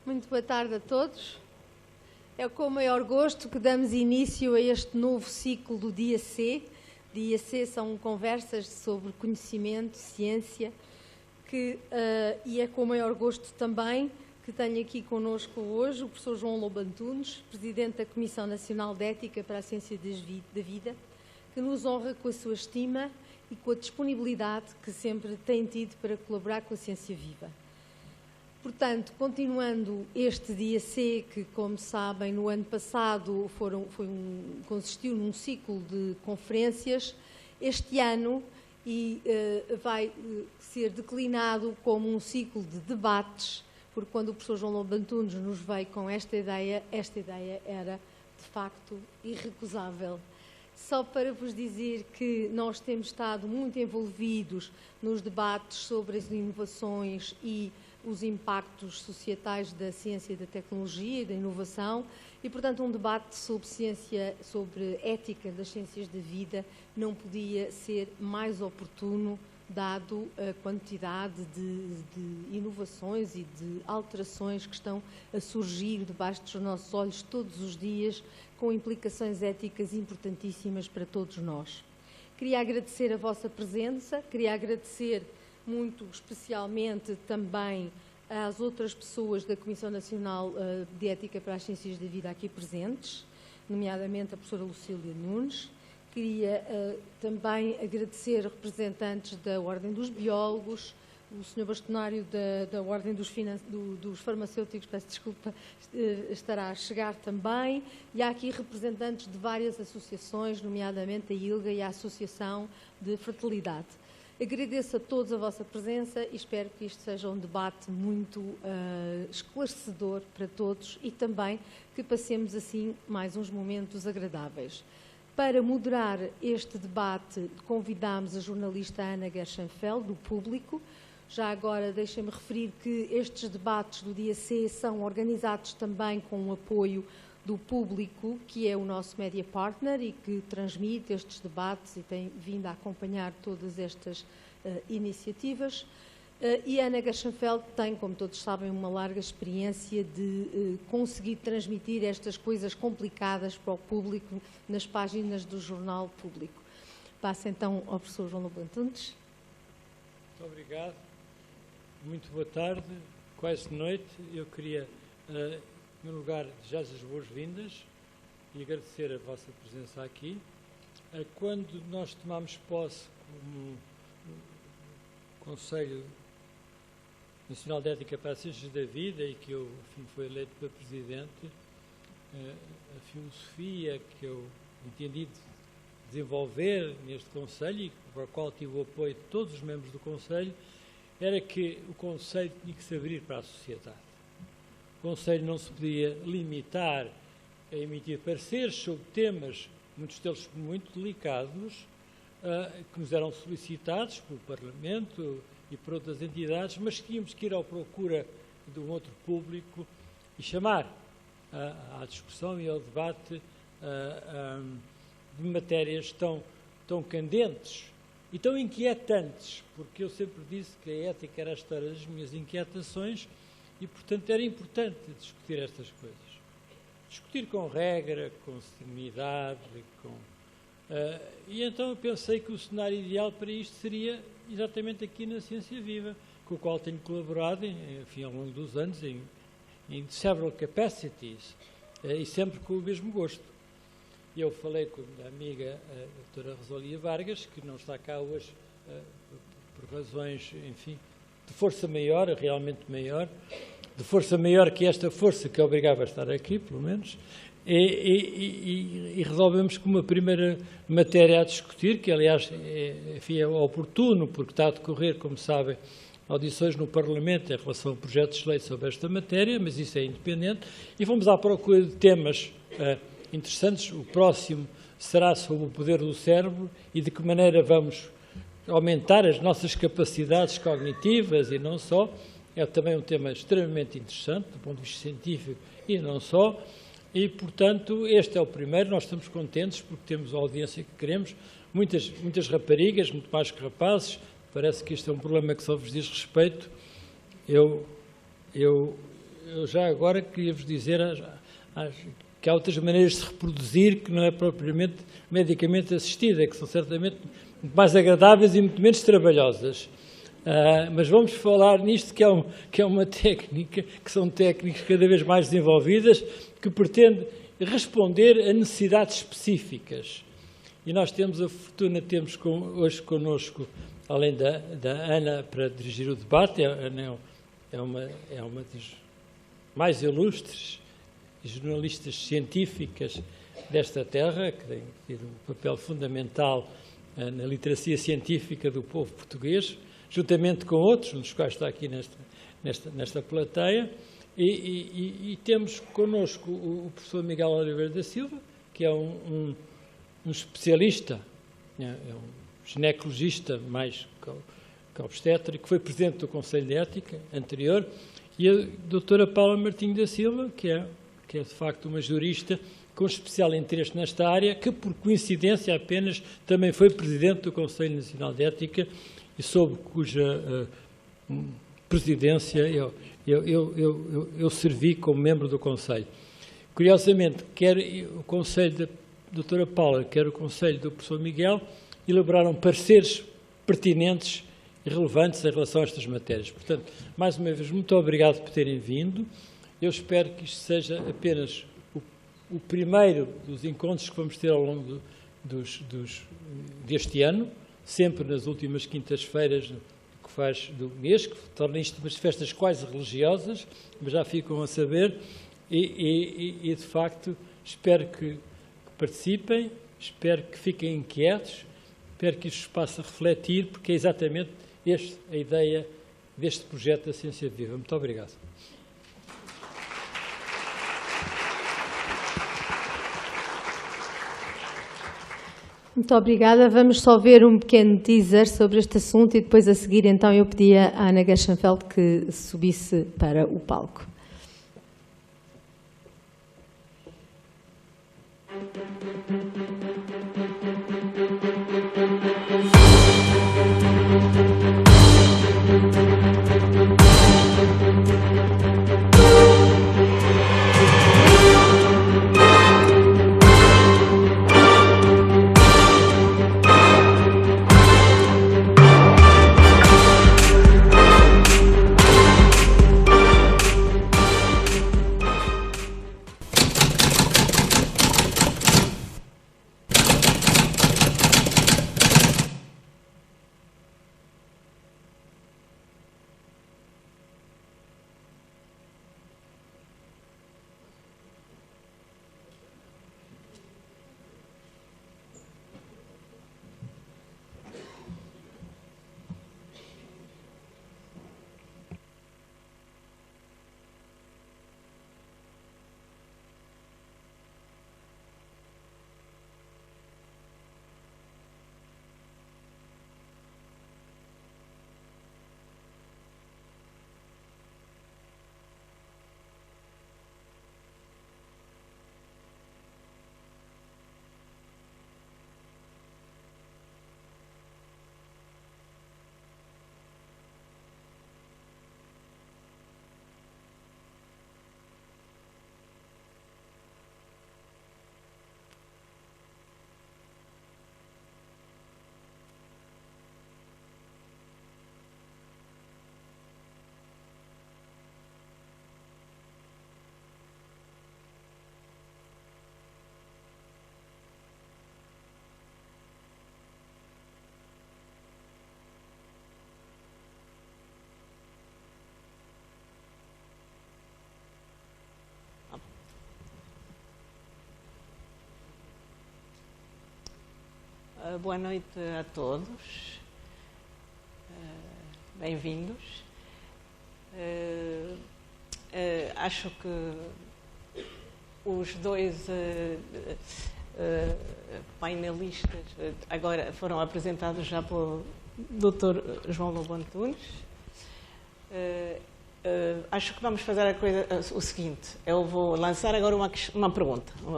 Muito boa tarde a todos. É com o maior gosto que damos início a este novo ciclo do Dia C. Dia C são conversas sobre conhecimento, ciência, e é com o maior gosto também que tenho aqui connosco hoje o professor João Lobo Antunes, Presidente da Comissão Nacional de Ética para a Ciência da Vida, que nos honra com a sua estima e com a disponibilidade que sempre tem tido para colaborar com a ciência viva. Portanto, continuando este Dia C, que, como sabem, no ano passado consistiu num ciclo de conferências, este ano vai ser declinado como um ciclo de debates, porque quando o professor João Lobo Antunes nos veio com esta ideia era, de facto, irrecusável. Só para vos dizer que nós temos estado muito envolvidos nos debates sobre as inovações e os impactos societais da ciência e da tecnologia e da inovação e, portanto, um debate sobre ciência, sobre ética das ciências da vida não podia ser mais oportuno dado a quantidade de inovações e de alterações que estão a surgir debaixo dos nossos olhos todos os dias, com implicações éticas importantíssimas para todos nós. Queria agradecer a vossa presença, queria agradecer muito especialmente também às outras pessoas da Comissão Nacional de Ética para as Ciências da Vida aqui presentes, nomeadamente a professora Lucília Nunes. Queria também agradecer representantes da Ordem dos Biólogos, o Sr. Bastonário da Ordem dos Farmacêuticos, peço desculpa, estará a chegar também, e há aqui representantes de várias associações, nomeadamente a ILGA e a Associação de Fertilidade. Agradeço a todos a vossa presença e espero que isto seja um debate muito esclarecedor para todos e também que passemos assim mais uns momentos agradáveis. Para moderar este debate, convidámos a jornalista Ana Gershenfeld, do Público. Já agora deixem-me referir que estes debates do Dia C são organizados também com o apoio do Público, que é o nosso media partner e que transmite estes debates e tem vindo a acompanhar todas estas iniciativas. E a Ana Gershenfeld tem, como todos sabem, uma larga experiência de conseguir transmitir estas coisas complicadas para o público nas páginas do Jornal Público. Passo então ao professor João Lobo Antunes. Muito obrigado. Muito boa tarde, quase noite. Eu queria, em primeiro lugar, desejar-vos as boas-vindas e agradecer a vossa presença aqui. Quando nós tomámos posse como Conselho Nacional de Ética para as Ciências da Vida e que eu, enfim, fui eleito para Presidente, a filosofia que eu entendi desenvolver neste Conselho e para o qual tive o apoio de todos os membros do Conselho era que o Conselho tinha que se abrir para a sociedade. O Conselho não se podia limitar a emitir pareceres sobre temas, muitos deles muito delicados, que nos eram solicitados pelo Parlamento e por outras entidades, mas tínhamos que ir à procura de um outro público e chamar à discussão e ao debate de matérias tão candentes e tão inquietantes, porque eu sempre disse que a ética era a história das minhas inquietações e, portanto, era importante discutir estas coisas. Discutir com regra, com serenidade, e então eu pensei que o cenário ideal para isto seria exatamente aqui na Ciência Viva, com o qual tenho colaborado, enfim, ao longo dos anos, em several capacities, e sempre com o mesmo gosto. Eu falei com a amiga a doutora Rosalia Vargas, que não está cá hoje por razões, enfim, de força maior, realmente maior, de força maior que esta força que obrigava a estar aqui, pelo menos, e resolvemos com uma primeira matéria a discutir, que aliás é oportuno, porque está a decorrer, como sabem, audições no Parlamento em relação a projetos de lei sobre esta matéria, mas isso é independente, e vamos à procura de temas interessantes. O próximo será sobre o poder do cérebro e de que maneira vamos aumentar as nossas capacidades cognitivas e não só. É também um tema extremamente interessante do ponto de vista científico e não só. E, portanto, este é o primeiro. Nós estamos contentes porque temos a audiência que queremos. Muitas raparigas, muito mais que rapazes. Parece que isto é um problema que só vos diz respeito. Eu eu já agora queria-vos dizer que há outras maneiras de se reproduzir que não é propriamente medicamente assistida, que são certamente muito mais agradáveis e muito menos trabalhosas. Mas vamos falar nisto, que é uma técnica, que são técnicas cada vez mais desenvolvidas, que pretende responder a necessidades específicas. E nós temos a fortuna, temos hoje connosco, além da Ana, para dirigir o debate. A Ana é uma das mais ilustres jornalistas científicas desta terra, que tem tido um papel fundamental na literacia científica do povo português, juntamente com outros, um dos quais está aqui nesta plateia, e temos connosco o professor Miguel Oliveira da Silva, que é um especialista, é um ginecologista mais que obstetra, que foi presidente do Conselho de Ética anterior, e a doutora Paula Martinho da Silva, que é de facto uma jurista com especial interesse nesta área, que por coincidência apenas também foi presidente do Conselho Nacional de Ética e sob cuja presidência eu servi como membro do Conselho. Curiosamente, quer o Conselho da doutora Paula, quer o Conselho do professor Miguel, elaboraram pareceres pertinentes e relevantes em relação a estas matérias. Portanto, mais uma vez, muito obrigado por terem vindo. Eu espero que isto seja apenas o primeiro dos encontros que vamos ter ao longo deste ano, sempre nas últimas quintas-feiras que faz do mês, que torna isto umas festas quase religiosas, mas já ficam a saber, e de facto espero que participem, espero que fiquem inquietos, espero que isto os faça refletir, porque é exatamente esta a ideia deste projeto da Ciência Viva. Muito obrigado. Muito obrigada. Vamos só ver um pequeno teaser sobre este assunto e depois a seguir então eu pedia à Ana Gershenfeld que subisse para o palco. Boa noite a todos, bem-vindos. Acho que os dois painelistas agora foram apresentados já pelo Dr. João Lobo Antunes. Acho que vamos fazer o seguinte: eu vou lançar agora uma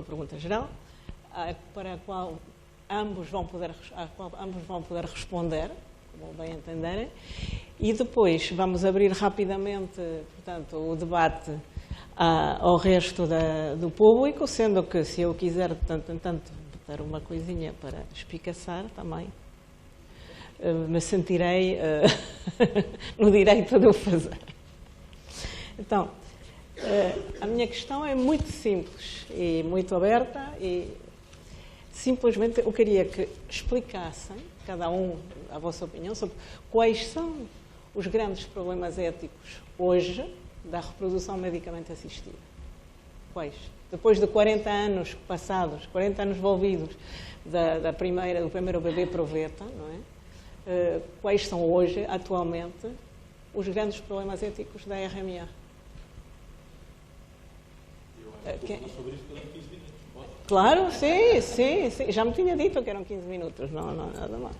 pergunta geral, para a qual ambos vão poder responder, como bem entenderem, e depois vamos abrir rapidamente, portanto, o debate ao resto do público, sendo que se eu quiser, de tanto em tanto, botar uma coisinha para espicaçar também, me sentirei no direito de o fazer. Então, a minha questão é muito simples e muito aberta e simplesmente eu queria que explicassem, cada um, a vossa opinião, sobre quais são os grandes problemas éticos hoje da reprodução medicamente assistida. Quais? Depois de 40 anos passados, 40 anos envolvidos do primeiro bebê proveta, não é? Quais são hoje, atualmente, os grandes problemas éticos da RMA? Claro, sim. Já me tinha dito que eram 15 minutos, não nada mais.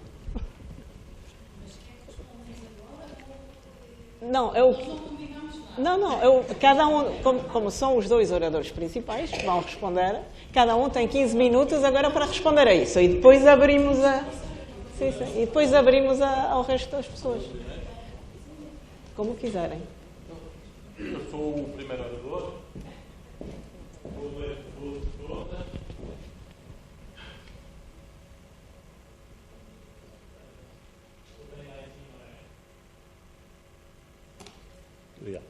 Cada um, como são os dois oradores principais que vão responder, cada um tem 15 minutos agora para responder a isso. E depois abrimos ao resto das pessoas. Como quiserem. Eu sou o primeiro orador. Obrigado.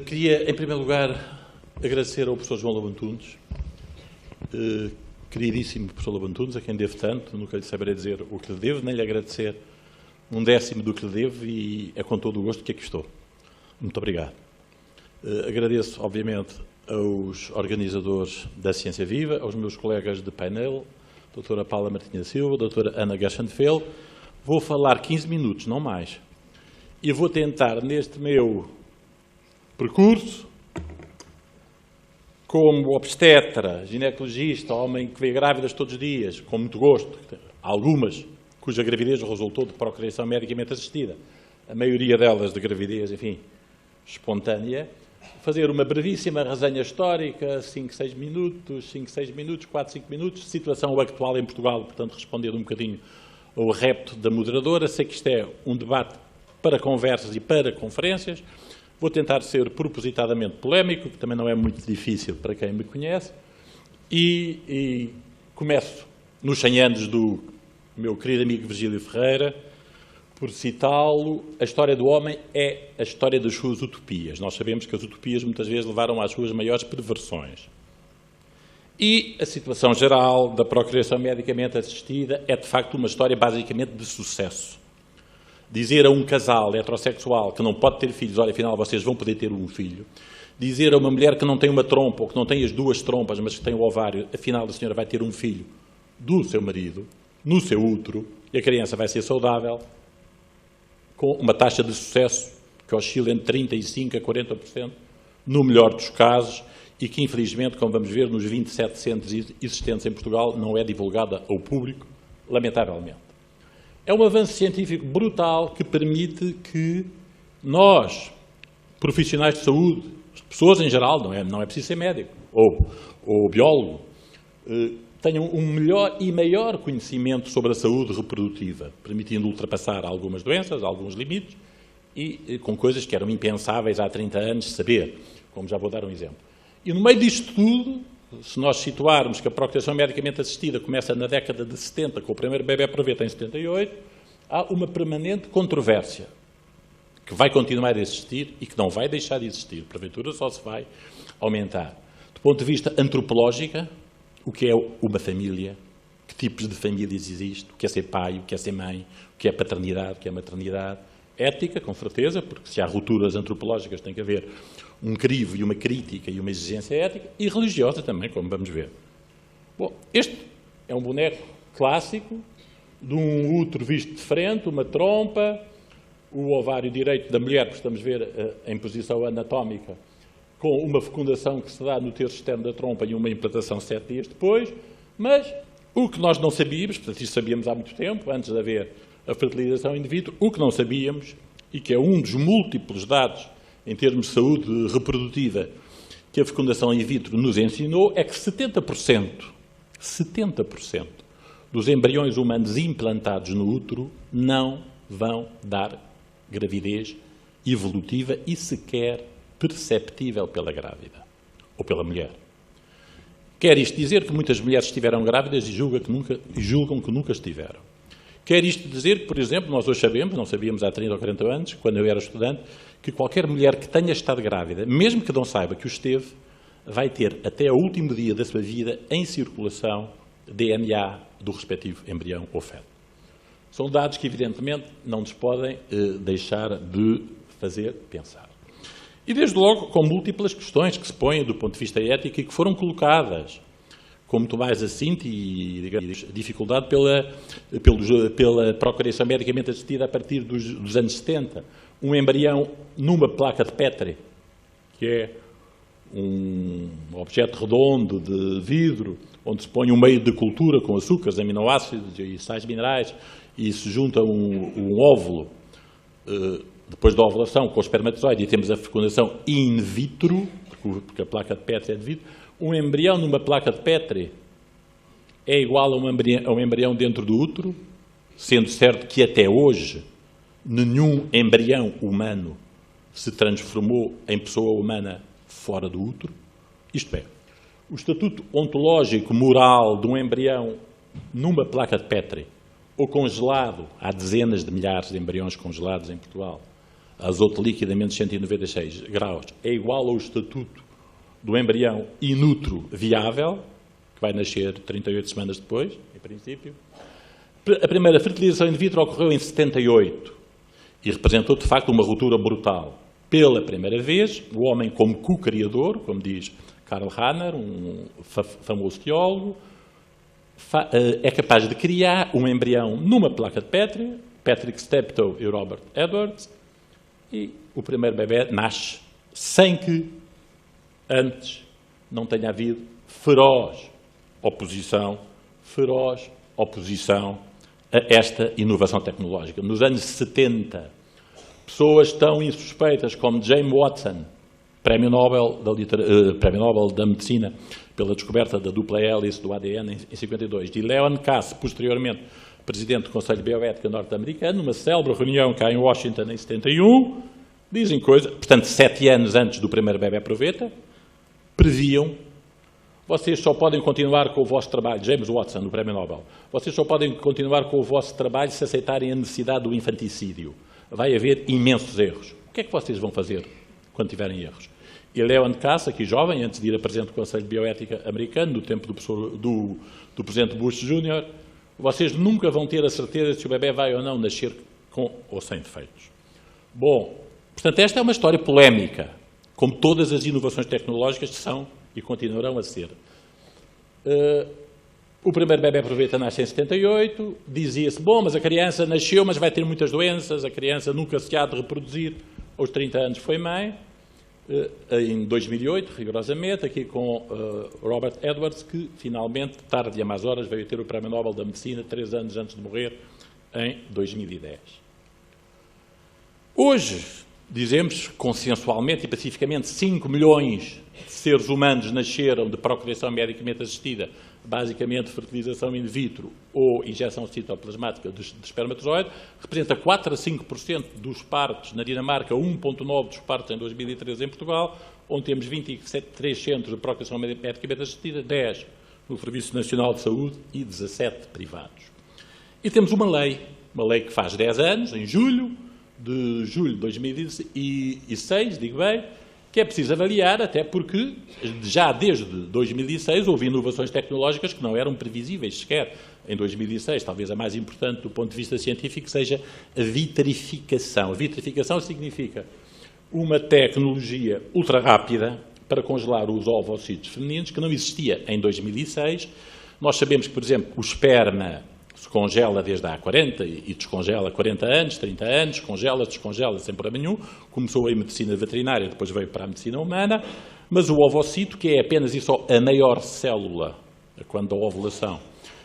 Queria, em primeiro lugar, agradecer ao professor João Lobo Antunes, queridíssimo professor Lobo Antunes, a quem devo tanto, nunca lhe saberei dizer o que lhe devo, nem lhe agradecer 1/10 do que lhe devo, e é com todo o gosto que aqui estou. Muito obrigado. Agradeço, obviamente, aos organizadores da Ciência Viva, aos meus colegas de painel, a doutora Paula Martinha Silva, a doutora Ana Gerschenfeld. Vou falar 15 minutos, não mais. E vou tentar, neste meu percurso, como obstetra, ginecologista, homem que vê grávidas todos os dias, com muito gosto, algumas cuja gravidez resultou de procriação medicamente assistida, a maioria delas de gravidez, enfim, espontânea, fazer uma brevíssima resenha histórica, 5, 6 minutos, 4, 5 minutos, situação atual em Portugal, portanto, respondendo um bocadinho ao repto da moderadora. Sei que isto é um debate para conversas e para conferências. Vou tentar ser propositadamente polémico, que também não é muito difícil para quem me conhece, e começo nos 100 anos do meu querido amigo Virgílio Ferreira, por citá-lo. A história do homem é a história das suas utopias. Nós sabemos que as utopias muitas vezes levaram às suas maiores perversões. E a situação geral da procriação medicamente assistida é, de facto, uma história basicamente de sucesso. Dizer a um casal heterossexual que não pode ter filhos, olha, afinal vocês vão poder ter um filho. Dizer a uma mulher que não tem uma trompa, ou que não tem as duas trompas, mas que tem o ovário, afinal a senhora vai ter um filho do seu marido, no seu útero, e a criança vai ser saudável, com uma taxa de sucesso que oscila entre 35% a 40%, no melhor dos casos, e que, infelizmente, como vamos ver, nos 27 centros existentes em Portugal, não é divulgada ao público, lamentavelmente. É um avanço científico brutal que permite que nós, profissionais de saúde, pessoas em geral, não é preciso ser médico ou biólogo, tenham um melhor e maior conhecimento sobre a saúde reprodutiva, permitindo ultrapassar algumas doenças, alguns limites, e com coisas que eram impensáveis há 30 anos saber, como já vou dar um exemplo. E no meio disto tudo, se nós situarmos que a procriação medicamente assistida começa na década de 70, com o primeiro bebé proveta em 78, há uma permanente controvérsia que vai continuar a existir e que não vai deixar de existir, porventura só se vai aumentar. Do ponto de vista antropológico, o que é uma família, que tipos de famílias existem, o que é ser pai, o que é ser mãe, o que é paternidade, o que é maternidade. Ética, com certeza, porque se há rupturas antropológicas tem que haver um crivo e uma crítica e uma exigência ética, e religiosa também, como vamos ver. Bom, este é um boneco clássico de um útero visto de frente, uma trompa, o ovário direito da mulher, que estamos a ver em posição anatómica, com uma fecundação que se dá no terço externo da trompa e uma implantação 7 dias depois, mas o que nós não sabíamos, portanto isto sabíamos há muito tempo, antes de haver a fertilização in vitro, o que não sabíamos, e que é um dos múltiplos dados em termos de saúde reprodutiva que a fecundação in vitro nos ensinou, é que 70% dos embriões humanos implantados no útero não vão dar gravidez evolutiva e sequer perceptível pela grávida ou pela mulher. Quer isto dizer que muitas mulheres estiveram grávidas e julgam que nunca estiveram. Quer isto dizer que, por exemplo, nós hoje sabemos, não sabíamos há 30 ou 40 anos, quando eu era estudante, que qualquer mulher que tenha estado grávida, mesmo que não saiba que o esteve, vai ter até ao último dia da sua vida em circulação DNA do respectivo embrião ou feto. São dados que, evidentemente, não nos podem deixar de fazer pensar. E, desde logo, com múltiplas questões que se põem do ponto de vista ético e que foram colocadas com muito mais assinto e, digamos, dificuldade pela procriação medicamente assistida a partir dos anos 70. Um embrião numa placa de Petri, que é um objeto redondo de vidro, onde se põe um meio de cultura com açúcares, aminoácidos e sais minerais, e se junta um óvulo, depois da ovulação, com o espermatozoide, e temos a fecundação in vitro, porque a placa de Petri é de vidro. Um embrião numa placa de Petri é igual a um embrião dentro do útero, sendo certo que até hoje nenhum embrião humano se transformou em pessoa humana fora do útero. Isto é, o estatuto ontológico moral de um embrião numa placa de Petri ou congelado, há dezenas de milhares de embriões congelados em Portugal, azoto líquido a menos 196 graus, é igual ao estatuto do embrião in utero viável, que vai nascer 38 semanas depois, em princípio. A primeira fertilização in vitro ocorreu em 78 e representou, de facto, uma ruptura brutal. Pela primeira vez, o homem como co-criador, como diz Karl Rahner, um famoso teólogo, é capaz de criar um embrião numa placa de Petri, Patrick Steptoe e Robert Edwards, e o primeiro bebê nasce sem que antes não tenha havido feroz oposição a esta inovação tecnológica. Nos anos 70, pessoas tão insuspeitas como James Watson, Prémio Nobel da Medicina pela descoberta da dupla hélice do ADN em 52, de Leon Kass, posteriormente presidente do Conselho de Bioética norte-americano, numa célebre reunião cá em Washington em 71, dizem coisas, portanto, 7 anos antes do primeiro bebê proveta, previam: vocês só podem continuar com o vosso trabalho, James Watson, no Prémio Nobel, vocês só podem continuar com o vosso trabalho se aceitarem a necessidade do infanticídio. Vai haver imensos erros. O que é que vocês vão fazer quando tiverem erros? E Leon Kass, aqui jovem, antes de ir a presidente do Conselho de Bioética americano, no tempo do presidente Bush Jr., vocês nunca vão ter a certeza se o bebê vai ou não nascer com ou sem defeitos. Bom, portanto, esta é uma história polémica, como todas as inovações tecnológicas são e continuarão a ser. O primeiro bebê proveta nasce em 78, dizia-se: bom, mas a criança nasceu, mas vai ter muitas doenças, a criança nunca se há de reproduzir. Aos 30 anos foi mãe. Em 2008, rigorosamente, aqui com Robert Edwards, que finalmente, tarde e a más horas, veio ter o Prémio Nobel da Medicina 3 anos antes de morrer, em 2010. Hoje, dizemos consensualmente e pacificamente, 5 milhões de seres humanos nasceram de procriação medicamente assistida, basicamente fertilização in vitro ou injeção citoplasmática de espermatozoide, representa 4 a 5% dos partos na Dinamarca, 1,9% dos partos em 2013 em Portugal, onde temos 23 centros de procriação medicamente assistida, 10 no Serviço Nacional de Saúde e 17 privados. E temos uma lei que faz 10 anos, em julho de 2006, digo bem, que é preciso avaliar, até porque já desde 2006 houve inovações tecnológicas que não eram previsíveis sequer em 2006. Talvez a mais importante do ponto de vista científico seja a vitrificação. A vitrificação significa uma tecnologia ultra rápida para congelar os ovocitos femininos que não existia em 2006. Nós sabemos que, por exemplo, o esperma se congela desde há 40 e descongela 40 anos, 30 anos, congela, descongela sem problema nenhum. Começou em medicina veterinária, depois veio para a medicina humana, mas o ovocito, que é apenas e só a maior célula, quando da ovulação,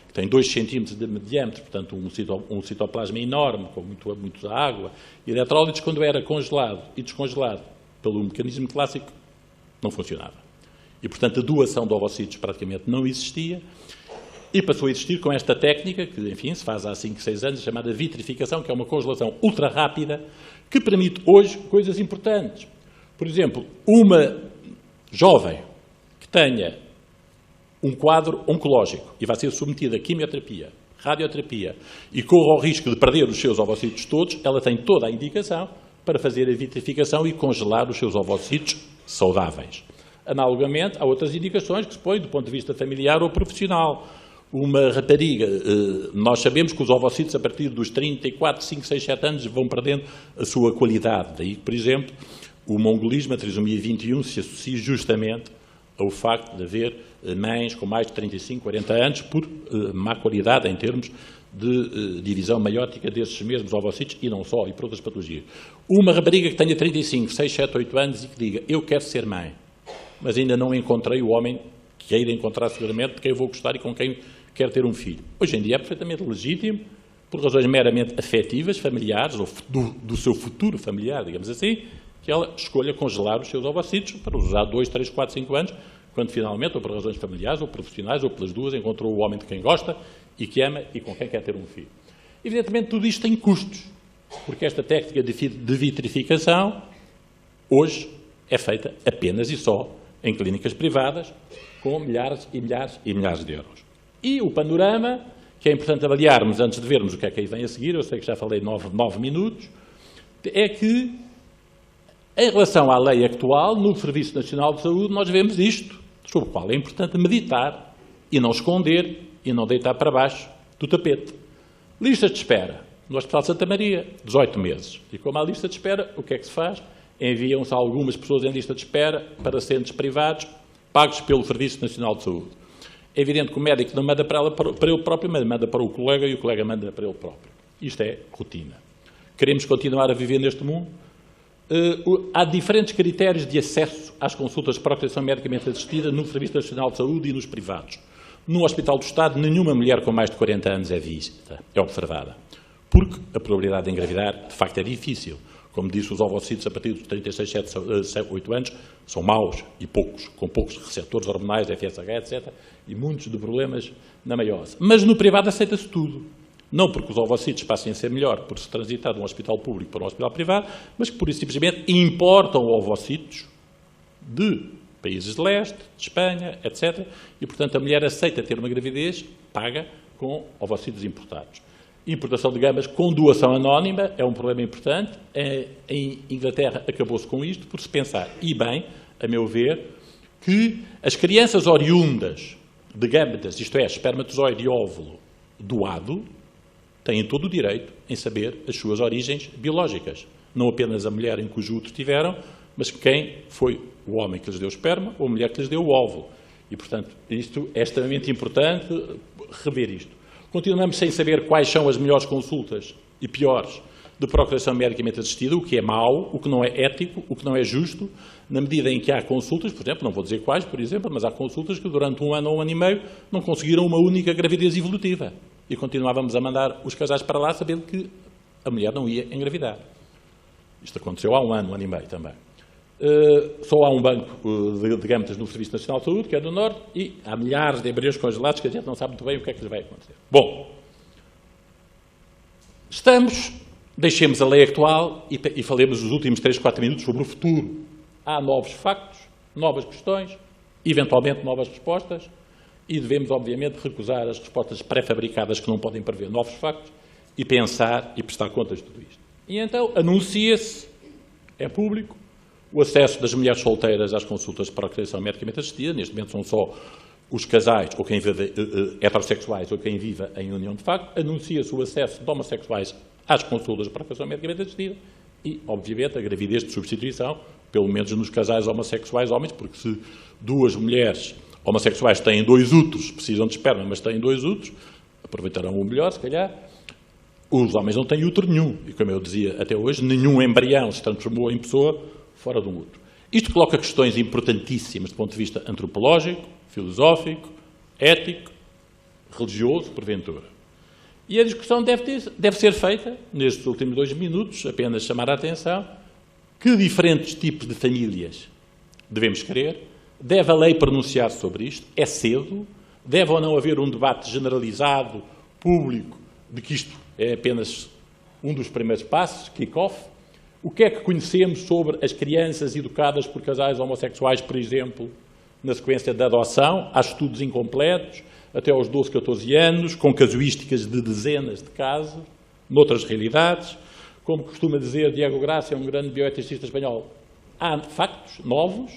que tem 2 centímetros de diâmetro, portanto um citoplasma enorme, com muita água e eletrólitos, quando era congelado e descongelado pelo mecanismo clássico, não funcionava. E, portanto, a doação de ovocitos praticamente não existia. E passou a existir com esta técnica, que, enfim, se faz há 5, 6 anos, chamada vitrificação, que é uma congelação ultra rápida, que permite hoje coisas importantes. Por exemplo, uma jovem que tenha um quadro oncológico e vai ser submetida a quimioterapia, radioterapia e corre o risco de perder os seus ovocitos todos, ela tem toda a indicação para fazer a vitrificação e congelar os seus ovocitos saudáveis. Analogamente, há outras indicações que se põem do ponto de vista familiar ou profissional. Uma rapariga, nós sabemos que os ovocitos a partir dos 34, 5, 6, 7 anos vão perdendo a sua qualidade. Daí, por exemplo, o mongolismo, a trissomia 21, se associa justamente ao facto de haver mães com mais de 35, 40 anos por má qualidade em termos de divisão meiótica desses mesmos ovocitos e não só, e por outras patologias. Uma rapariga que tenha 35, 6, 7, 8 anos e que diga, eu quero ser mãe, mas ainda não encontrei o homem que hei de encontrar seguramente, de quem eu vou gostar e com quem quero ter um filho. Hoje em dia é perfeitamente legítimo, por razões meramente afetivas, familiares, ou do seu futuro familiar, digamos assim, que ela escolha congelar os seus ovocitos para usar 2, 3, 4, 5 anos, quando finalmente, ou por razões familiares, ou profissionais, ou pelas duas, encontrou o homem de quem gosta e que ama e com quem quer ter um filho. Evidentemente, tudo isto tem custos, porque esta técnica de vitrificação, hoje, é feita apenas e só em clínicas privadas, com milhares e milhares e milhares de euros. E o panorama, que é importante avaliarmos antes de vermos o que é que aí vem a seguir, eu sei que já falei 9 minutos, é que, em relação à lei atual, no Serviço Nacional de Saúde, nós vemos isto, sobre o qual é importante meditar e não esconder e não deitar para baixo do tapete. Listas de espera. No Hospital Santa Maria, 18 meses. E como há lista de espera, o que é que se faz? Enviam-se algumas pessoas em lista de espera para centros privados, pagos pelo Serviço Nacional de Saúde. É evidente que o médico não manda para ele próprio, mas manda para o colega e o colega manda para ele próprio. Isto é rotina. Queremos continuar a viver neste mundo? Há diferentes critérios de acesso às consultas de procriação medicamente assistida no Serviço Nacional de Saúde e nos privados. No Hospital do Estado, nenhuma mulher com mais de 40 anos é vista, é observada. Porque a probabilidade de engravidar, de facto, é difícil. Como disse, os ovocitos a partir dos 36, 7, 8 anos são maus e poucos, com poucos receptores hormonais, FSH, etc. E muitos de problemas na meiose. Mas no privado aceita-se tudo. Não porque os ovocitos passem a ser melhor por se transitar de um hospital público para um hospital privado, mas que, por isso, simplesmente, importam ovocitos de países de leste, de Espanha, etc. E, portanto, a mulher aceita ter uma gravidez, paga com ovocitos importados. Importação de gamas com doação anónima é um problema importante. Em Inglaterra acabou-se com isto, por se pensar, e bem, a meu ver, que as crianças oriundas de gâmetas, isto é, espermatozoide e óvulo doado, têm todo o direito em saber as suas origens biológicas. Não apenas a mulher em cujo útero tiveram, mas quem foi o homem que lhes deu o esperma ou a mulher que lhes deu o óvulo. E, portanto, isto é extremamente importante rever isto. Continuamos sem saber quais são as melhores consultas e piores de procriação medicamente assistida, o que é mau, o que não é ético, o que não é justo, na medida em que há consultas, por exemplo, não vou dizer quais, por exemplo, mas há consultas que durante 1 ano ou 1 ano e meio não conseguiram uma única gravidez evolutiva. E continuávamos a mandar os casais para lá sabendo que a mulher não ia engravidar. Isto aconteceu há 1 ano, 1 ano e meio também. Só há um banco de gametas no Serviço Nacional de Saúde, que é do Norte, e há milhares de embriões congelados que a gente não sabe muito bem o que é que lhes vai acontecer. Bom, deixemos a lei atual e falemos os últimos 3, 4 minutos sobre o futuro. Há novos factos, novas questões, eventualmente novas respostas, e devemos, obviamente, recusar as respostas pré-fabricadas que não podem prever novos factos e pensar e prestar contas de tudo isto. E então anuncia-se, é público, o acesso das mulheres solteiras às consultas de procriação medicamente assistida. Neste momento são só os casais, ou quem vive heterossexuais, ou quem vive em união de facto. Anuncia-se o acesso de homossexuais às consultas de procriação medicamente assistida e, obviamente, a gravidez de substituição, pelo menos nos casais homossexuais homens, porque se 2 mulheres homossexuais têm 2 úteros, precisam de esperma, mas têm 2 úteros, aproveitarão o melhor, se calhar. Os homens não têm útero nenhum, e como eu dizia até hoje, nenhum embrião se transformou em pessoa fora de um útero. Isto coloca questões importantíssimas do ponto de vista antropológico, filosófico, ético, religioso, porventura. E a discussão deve ser feita, nestes últimos 2 minutos, apenas chamar a atenção, que diferentes tipos de famílias devemos querer. Deve a lei pronunciar sobre isto? É cedo? Deve ou não haver um debate generalizado, público, de que isto é apenas um dos primeiros passos, kick-off? O que é que conhecemos sobre as crianças educadas por casais homossexuais, por exemplo, na sequência da adoção? Há estudos incompletos, até aos 12, 14 anos, com casuísticas de dezenas de casos, noutras realidades. Como costuma dizer Diego Gracia, um grande bioeticista espanhol, há factos novos.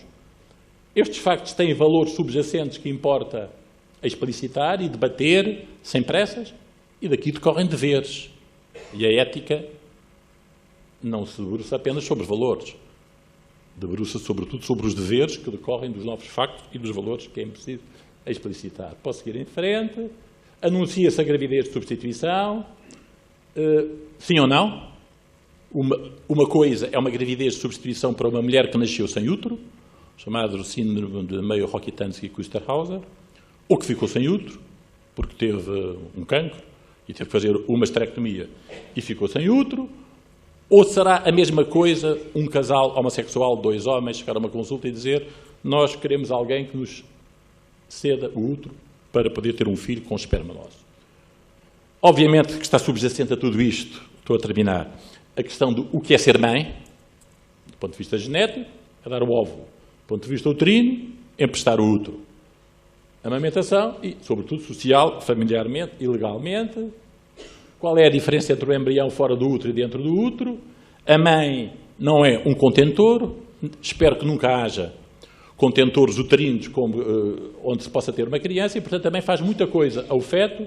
Estes factos têm valores subjacentes que importa explicitar e debater sem pressas, e daqui decorrem deveres. E a ética não se debruça apenas sobre valores, debruça sobretudo sobre os deveres que decorrem dos novos factos e dos valores que é preciso explicitar. Posso seguir em frente. Anuncia-se a gravidez de substituição. Sim ou não? Uma coisa é uma gravidez de substituição para uma mulher que nasceu sem útero, chamado síndrome de Mayo-Rokitansky-Kusterhauser, ou que ficou sem útero, porque teve um cancro e teve que fazer uma esterectomia e ficou sem útero. Ou será a mesma coisa um casal homossexual, 2 homens, chegar a uma consulta e dizer: nós queremos alguém que nos ceda o útero para poder ter um filho com esperma nosso. Obviamente que está subjacente a tudo isto, estou a terminar, a questão do o que é ser mãe, do ponto de vista genético, é dar o óvulo. Do ponto de vista uterino, emprestar o útero. Amamentação e, sobretudo, social, familiarmente e legalmente. Qual é a diferença entre o embrião fora do útero e dentro do útero? A mãe não é um contentor, espero que nunca haja contentores uterinos onde se possa ter uma criança e, portanto, também faz muita coisa ao feto,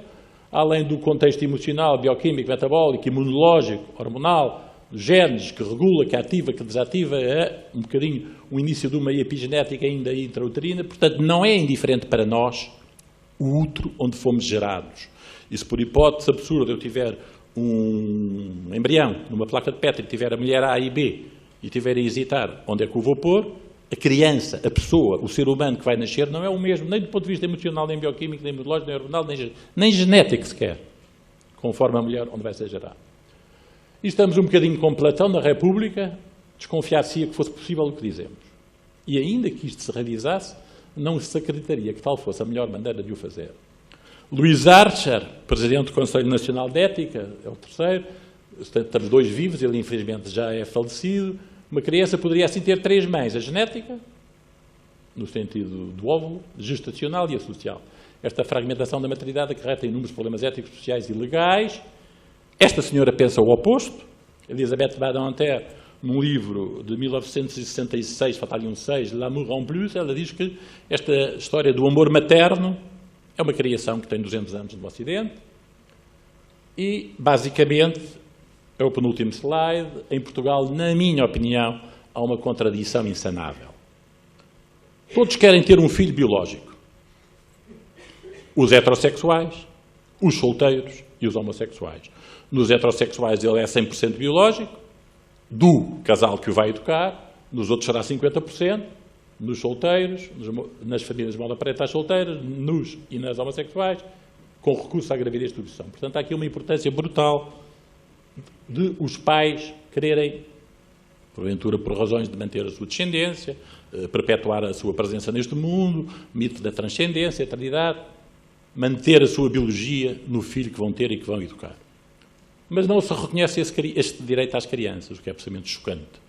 além do contexto emocional, bioquímico, metabólico, imunológico, hormonal, genes, que regula, que ativa, que desativa, é um bocadinho o início de uma epigenética ainda intrauterina. Portanto, não é indiferente para nós o útero onde fomos gerados. E se por hipótese absurda eu tiver um embrião numa placa de Petri, tiver a mulher A e B e tiver a hesitar onde é que o vou pôr, a criança, a pessoa, o ser humano que vai nascer não é o mesmo, nem do ponto de vista emocional, nem bioquímico, nem imunológico, nem hormonal, nem genético sequer, conforme a mulher onde vai ser gerado. E estamos um bocadinho com Platão na República, desconfiar-se-ia que fosse possível o que dizemos. E ainda que isto se realizasse, não se acreditaria que tal fosse a melhor maneira de o fazer. Luís Archer, presidente do Conselho Nacional de Ética, é o terceiro, estamos 2 vivos, ele infelizmente já é falecido. Uma criança poderia assim ter 3 mães, a genética, no sentido do óvulo, gestacional e a social. Esta fragmentação da maternidade acarreta inúmeros problemas éticos, sociais e legais. Esta senhora pensa o oposto. Elisabeth Badinter, num livro de 1966, Fatalium 6, L'amour en plus, ela diz que esta história do amor materno é uma criação que tem 200 anos no Ocidente e, basicamente, é o penúltimo slide, em Portugal, na minha opinião, há uma contradição insanável. Todos querem ter um filho biológico. Os heterossexuais, os solteiros e os homossexuais. Nos heterossexuais ele é 100% biológico, do casal que o vai educar, nos outros será 50%, nos solteiros, nas famílias monoparentais solteiras, nos e nas homossexuais, com recurso à gravidez de substituição. Portanto, há aqui uma importância brutal de os pais quererem, porventura por razões de manter a sua descendência, perpetuar a sua presença neste mundo, mito da transcendência, eternidade, manter a sua biologia no filho que vão ter e que vão educar. Mas não se reconhece este direito às crianças, o que é absolutamente chocante.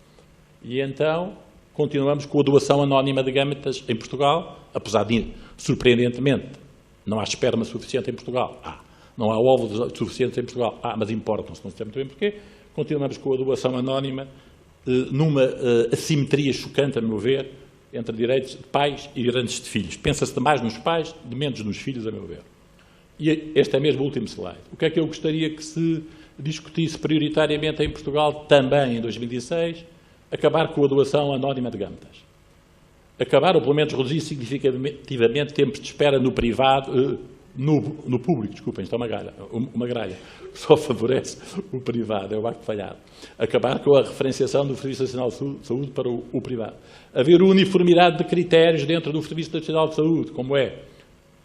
E então continuamos com a doação anónima de gametas em Portugal, apesar de, surpreendentemente, não há esperma suficiente em Portugal. Não há óvulos suficientes em Portugal. mas importam-se, não se sabe muito bem porquê. Continuamos com a doação anónima numa assimetria chocante, a meu ver, entre direitos de pais e direitos de filhos. Pensa-se de mais nos pais, de menos nos filhos, a meu ver. E este é mesmo o último slide. O que é que eu gostaria que se discutisse prioritariamente em Portugal, também em 2006? Acabar com a doação anónima de gametas. Acabar, ou pelo menos reduzir significativamente tempos de espera no privado, no público, desculpem, isto é uma gralha, que só favorece o privado, é o acto falhado. Acabar com a referenciação do Serviço Nacional de Saúde para o privado. Haver uniformidade de critérios dentro do Serviço Nacional de Saúde, como é.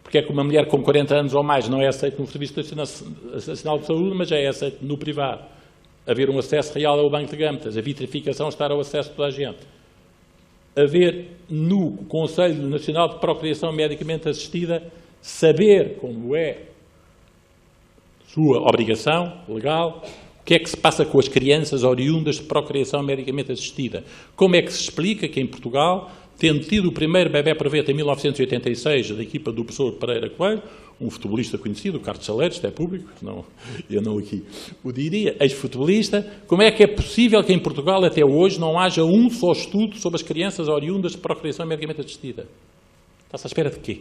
Porque é que uma mulher com 40 anos ou mais não é aceita no Serviço Nacional de Saúde, mas já é aceita no privado. Haver um acesso real ao banco de gametas, a vitrificação estar ao acesso de toda a gente. Haver no Conselho Nacional de Procriação Medicamente Assistida saber como é sua obrigação legal, O que é que se passa com as crianças oriundas de procriação medicamente assistida? Como é que se explica que em Portugal, tendo tido o primeiro bebé prevento em 1986, da equipa do professor Pereira Coelho, um futebolista conhecido, o Carlos Saleiros, isto é público, não, eu não aqui o diria, ex-futebolista, como é que é possível que em Portugal até hoje não haja um só estudo sobre as crianças oriundas de procriação medicamente assistida? Está-se à espera de quê?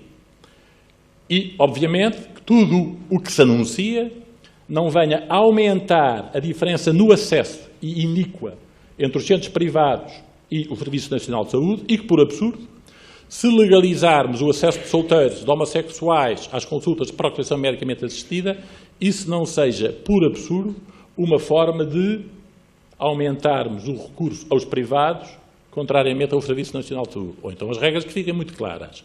E, obviamente, que tudo o que se anuncia não venha a aumentar a diferença no acesso e iníqua entre os centros privados e o Serviço Nacional de Saúde e que, por absurdo, se legalizarmos o acesso de solteiros, de homossexuais às consultas de procriação medicamente assistida, isso não seja, por absurdo, uma forma de aumentarmos o recurso aos privados, contrariamente ao Serviço Nacional de Saúde. Ou então as regras que fiquem muito claras.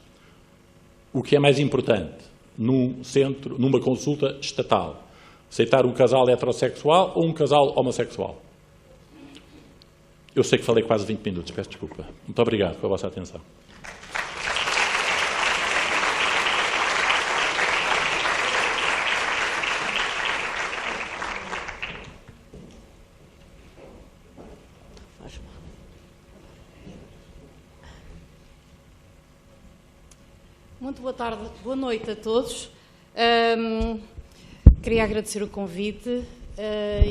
O que é mais importante num centro, numa consulta estatal? Aceitar um casal heterossexual ou um casal homossexual? Eu sei que falei quase 20 minutos, peço desculpa. Muito obrigado pela vossa atenção. Muito boa tarde, boa noite a todos. Queria agradecer o convite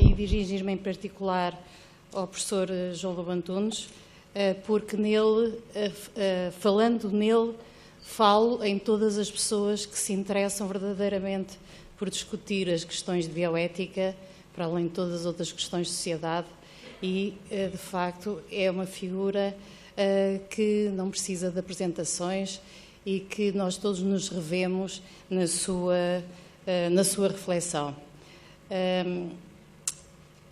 e dirigir-me em particular ao professor João Lobo Antunes, porque nele, falando nele, falo em todas as pessoas que se interessam verdadeiramente por discutir as questões de bioética, para além de todas as outras questões de sociedade, e, de facto, é uma figura que não precisa de apresentações e que nós todos nos revemos na sua reflexão.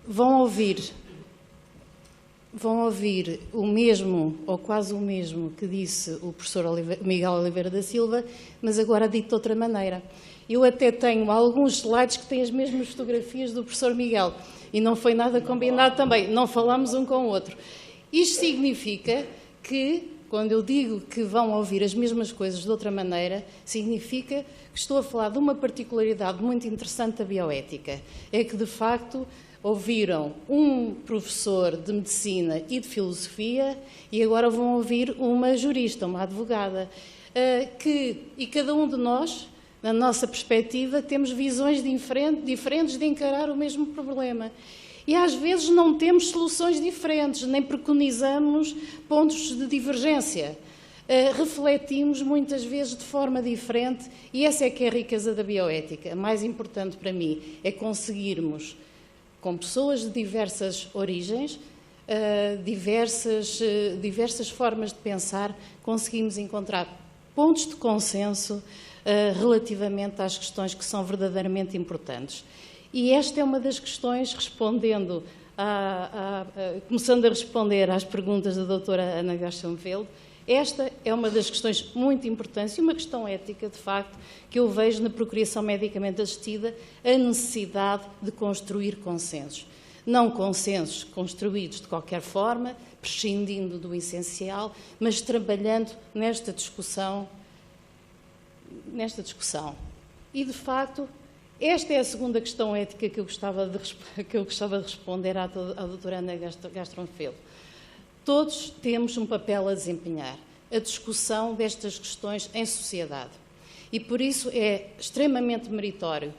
Vão ouvir o mesmo, ou quase o mesmo, que disse o professor Miguel Oliveira da Silva, mas agora dito de outra maneira. Eu até tenho alguns slides que têm as mesmas fotografias do professor Miguel, e não foi nada combinado também, não falamos um com o outro. Isto significa que, quando eu digo que vão ouvir as mesmas coisas de outra maneira, significa que estou a falar de uma particularidade muito interessante da bioética. É que, de facto, ouviram um professor de medicina e de filosofia e agora vão ouvir uma jurista, uma advogada, e cada um de nós, na nossa perspectiva, temos visões diferentes de encarar o mesmo problema. E às vezes não temos soluções diferentes, nem preconizamos pontos de divergência. Refletimos muitas vezes de forma diferente e essa é que é a riqueza da bioética. Mais importante para mim é conseguirmos, com pessoas de diversas origens, diversas formas de pensar, conseguimos encontrar pontos de consenso relativamente às questões que são verdadeiramente importantes. E esta é uma das questões, começando a responder às perguntas da doutora Ana Gassenfeld, esta é uma das questões muito importantes e uma questão ética, de facto, que eu vejo na procriação medicamente assistida, a necessidade de construir consensos. Não consensos construídos de qualquer forma, prescindindo do essencial, mas trabalhando nesta discussão. E, de facto, esta é a segunda questão ética que eu gostava de responder à doutora Ana Gassenfeld. Todos temos um papel a desempenhar, a discussão destas questões em sociedade. E por isso é extremamente meritório,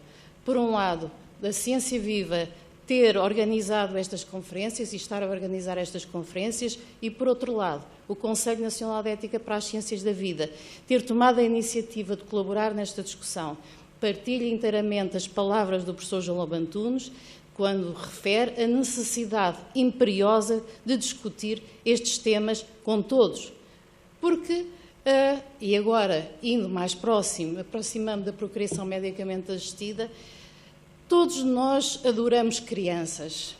por um lado, da Ciência Viva ter organizado estas conferências e estar a organizar estas conferências e, por outro lado, o Conselho Nacional de Ética para as Ciências da Vida ter tomado a iniciativa de colaborar nesta discussão. Partilho inteiramente as palavras do professor João Lobo Antunes quando refere a necessidade imperiosa de discutir estes temas com todos. Porque, e agora, indo mais próximo, aproximando da procriação medicamente assistida, todos nós adoramos crianças.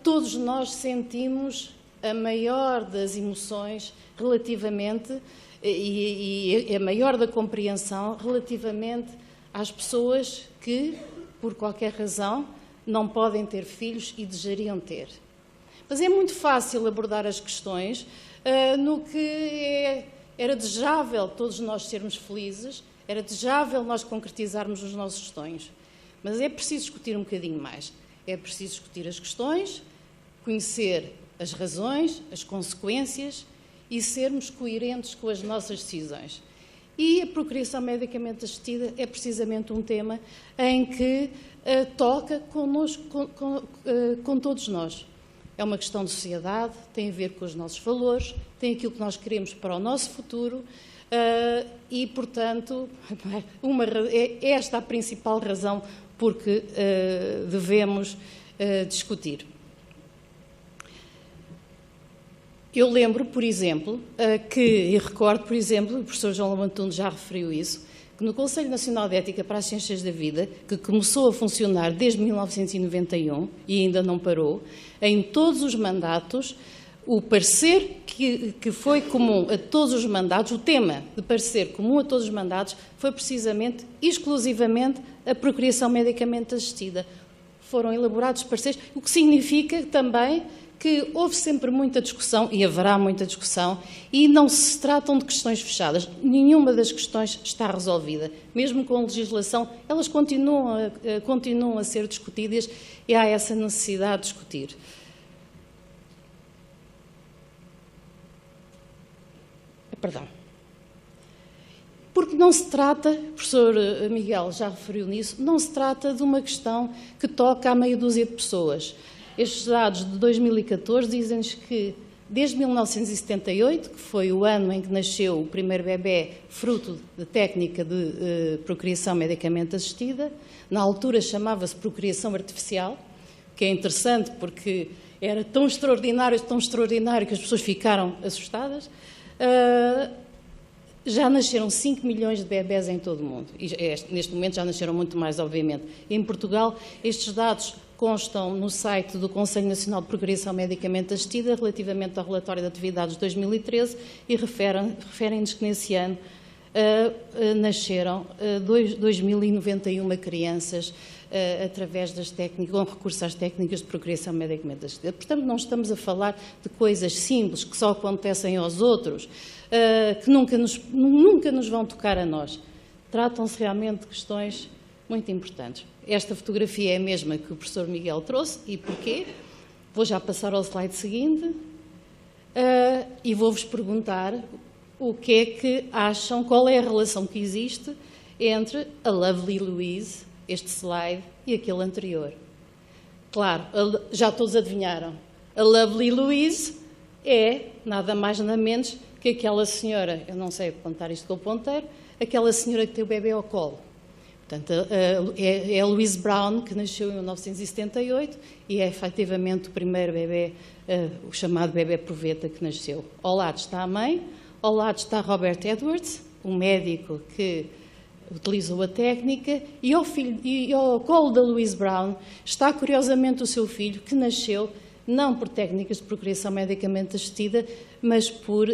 Todos nós sentimos a maior das emoções relativamente e a maior da compreensão relativamente às pessoas que, por qualquer razão, não podem ter filhos e desejariam ter. Mas é muito fácil abordar as questões no que era desejável todos nós sermos felizes, era desejável nós concretizarmos os nossos sonhos. Mas é preciso discutir um bocadinho mais. É preciso discutir as questões, conhecer as razões, as consequências e sermos coerentes com as nossas decisões. E a procriação medicamente assistida é precisamente um tema em que toca connosco, com todos nós. É uma questão de sociedade, tem a ver com os nossos valores, tem aquilo que nós queremos para o nosso futuro e, portanto, é esta a principal razão por que devemos discutir. Eu lembro, por exemplo, e recordo, por exemplo, o professor João Lamantuno já referiu isso, que no Conselho Nacional de Ética para as Ciências da Vida, que começou a funcionar desde 1991 e ainda não parou, em todos os mandatos, o parecer que foi comum a todos os mandatos, o tema de parecer comum a todos os mandatos, foi precisamente, exclusivamente, a procriação medicamente assistida. Foram elaborados pareceres, o que significa também que houve sempre muita discussão, e haverá muita discussão, e não se tratam de questões fechadas. Nenhuma das questões está resolvida. Mesmo com a legislação, elas continuam a ser discutidas e há essa necessidade de discutir. Perdão. Porque não se trata, o professor Miguel já referiu nisso, não se trata de uma questão que toca a meia dúzia de pessoas. Estes dados de 2014 dizem-nos que, desde 1978, que foi o ano em que nasceu o primeiro bebé fruto de técnica de procriação medicamente assistida, na altura chamava-se procriação artificial, que é interessante porque era tão extraordinário que as pessoas ficaram assustadas. Já nasceram 5 milhões de bebés em todo o mundo. E neste momento já nasceram muito mais, obviamente. Em Portugal, estes dados constam no site do Conselho Nacional de Procriação Medicamente Assistida relativamente ao relatório de atividades de 2013 e referem-nos que nesse ano nasceram 2.091 crianças através das técnicas, com recurso às técnicas de procriação medicamente assistida. Portanto, não estamos a falar de coisas simples que só acontecem aos outros, que nunca nos vão tocar a nós. Tratam-se realmente de questões muito importantes. Esta fotografia é a mesma que o professor Miguel trouxe. E porquê? Vou já passar ao slide seguinte e vou-vos perguntar o que é que acham, qual é a relação que existe entre a Lovely Louise, este slide, e aquele anterior. Claro, já todos adivinharam. A Lovely Louise é nada mais nada menos que aquela senhora, eu não sei apontar isto com o ponteiro, aquela senhora que tem o bebê ao colo. Portanto, é a Louise Brown, que nasceu em 1978 e é efetivamente o primeiro bebê, o chamado bebê proveta que nasceu. Ao lado está a mãe, ao lado está Robert Edwards, um médico que utilizou a técnica, e ao colo da Louise Brown está, curiosamente, o seu filho, que nasceu não por técnicas de procriação medicamente assistida, mas por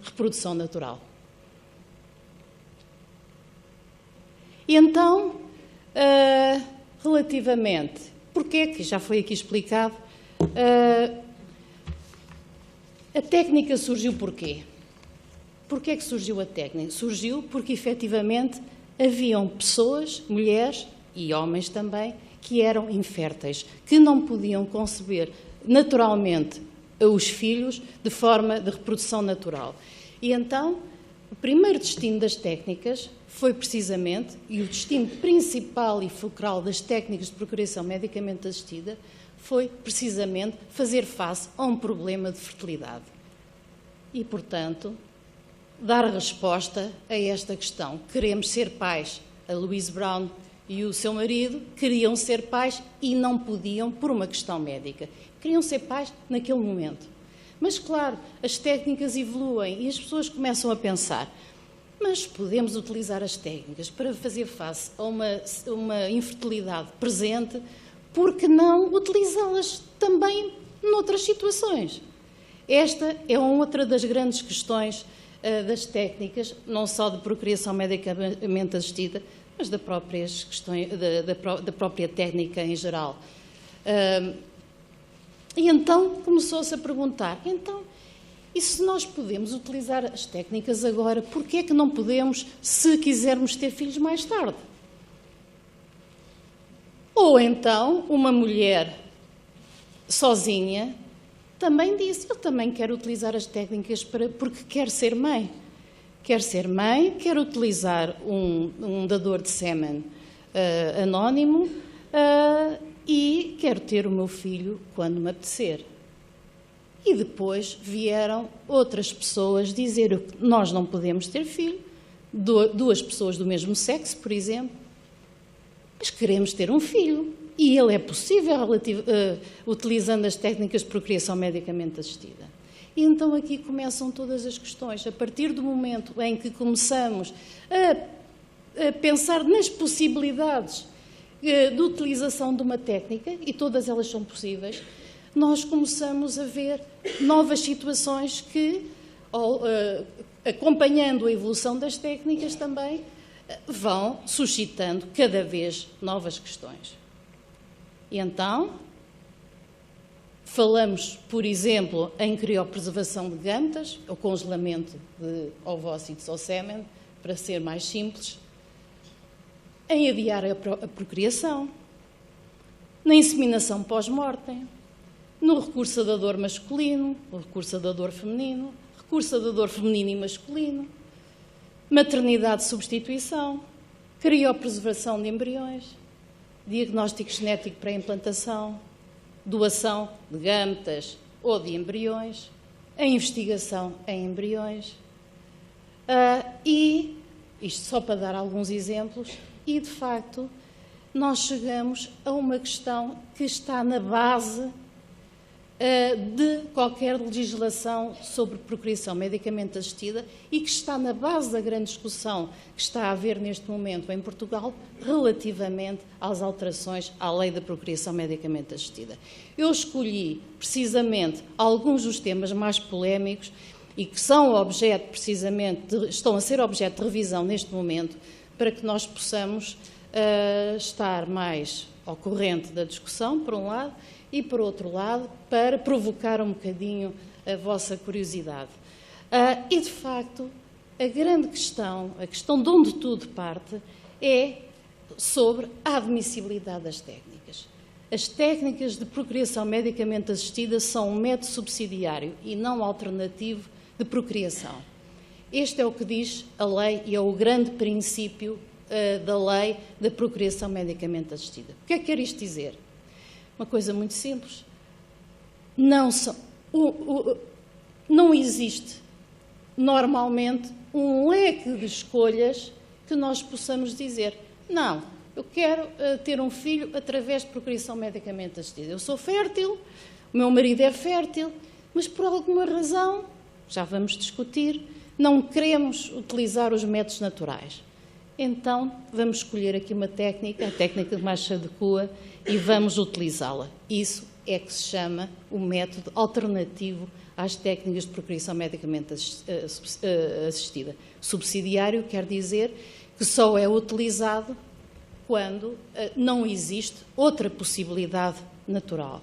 reprodução natural. E então, relativamente, porque que já foi aqui explicado, a técnica surgiu porquê? Porquê que surgiu a técnica? Surgiu porque, efetivamente, haviam pessoas, mulheres e homens também, que eram inférteis, que não podiam conceber naturalmente os filhos de forma de reprodução natural. E então, o primeiro destino das técnicas foi precisamente, e o destino principal e focal das técnicas de procriação medicamente assistida, foi precisamente fazer face a um problema de fertilidade. E, portanto, dar resposta a esta questão. Queremos ser pais. A Louise Brown e o seu marido queriam ser pais e não podiam por uma questão médica. Queriam ser pais naquele momento. Mas, claro, as técnicas evoluem e as pessoas começam a pensar: mas podemos utilizar as técnicas para fazer face a uma infertilidade presente, por que não utilizá-las também noutras situações? Esta é outra das grandes questões das técnicas, não só de procriação medicamente assistida, mas da própria técnica em geral. E então começou-se a perguntar, e se nós podemos utilizar as técnicas agora, porquê é que não podemos se quisermos ter filhos mais tarde? Ou então, uma mulher sozinha também disse, eu também quero utilizar as técnicas porque quero ser mãe. Quero ser mãe, quero utilizar um dador de sêmen anónimo e quero ter o meu filho quando me apetecer. E depois vieram outras pessoas dizer que nós não podemos ter filho, duas pessoas do mesmo sexo, por exemplo, mas queremos ter um filho. E ele é possível utilizando as técnicas de procriação medicamente assistida. E então aqui começam todas as questões. A partir do momento em que começamos a pensar nas possibilidades de utilização de uma técnica, e todas elas são possíveis, nós começamos a ver novas situações que, acompanhando a evolução das técnicas também, vão suscitando cada vez novas questões. E então, falamos, por exemplo, em criopreservação de gâmetas, ou congelamento de ovócitos ou sêmen, para ser mais simples, em adiar a procriação, na inseminação pós-mortem, no recurso a dador masculino, o recurso a dador feminino, recurso a dador feminino e masculino, maternidade de substituição, criopreservação de embriões, diagnóstico genético pré-implantação, doação de gâmetas ou de embriões, a investigação em embriões, e, isto só para dar alguns exemplos, e de facto nós chegamos a uma questão que está na base de qualquer legislação sobre procriação medicamente assistida e que está na base da grande discussão que está a haver neste momento em Portugal relativamente às alterações à lei da procriação medicamente assistida. Eu escolhi precisamente alguns dos temas mais polémicos e que são objeto precisamente, estão a ser objeto de revisão neste momento para que nós possamos estar mais ao corrente da discussão, por um lado, e, por outro lado, para provocar um bocadinho a vossa curiosidade. E, de facto, a grande questão, a questão de onde tudo parte, é sobre a admissibilidade das técnicas. As técnicas de procriação medicamente assistida são um método subsidiário e não alternativo de procriação. Este é o que diz a lei e é o grande princípio da lei da procriação medicamente assistida. O que é que quer isto dizer? Uma coisa muito simples. Não existe, normalmente, um leque de escolhas que nós possamos dizer, não, eu quero ter um filho através de procriação medicamente assistida. Eu sou fértil, o meu marido é fértil, mas por alguma razão, já vamos discutir, não queremos utilizar os métodos naturais. Então, vamos escolher aqui uma técnica, a técnica que mais se adequa, e vamos utilizá-la. Isso é que se chama o método alternativo às técnicas de procriação medicamente assistida. Subsidiário quer dizer que só é utilizado quando não existe outra possibilidade natural.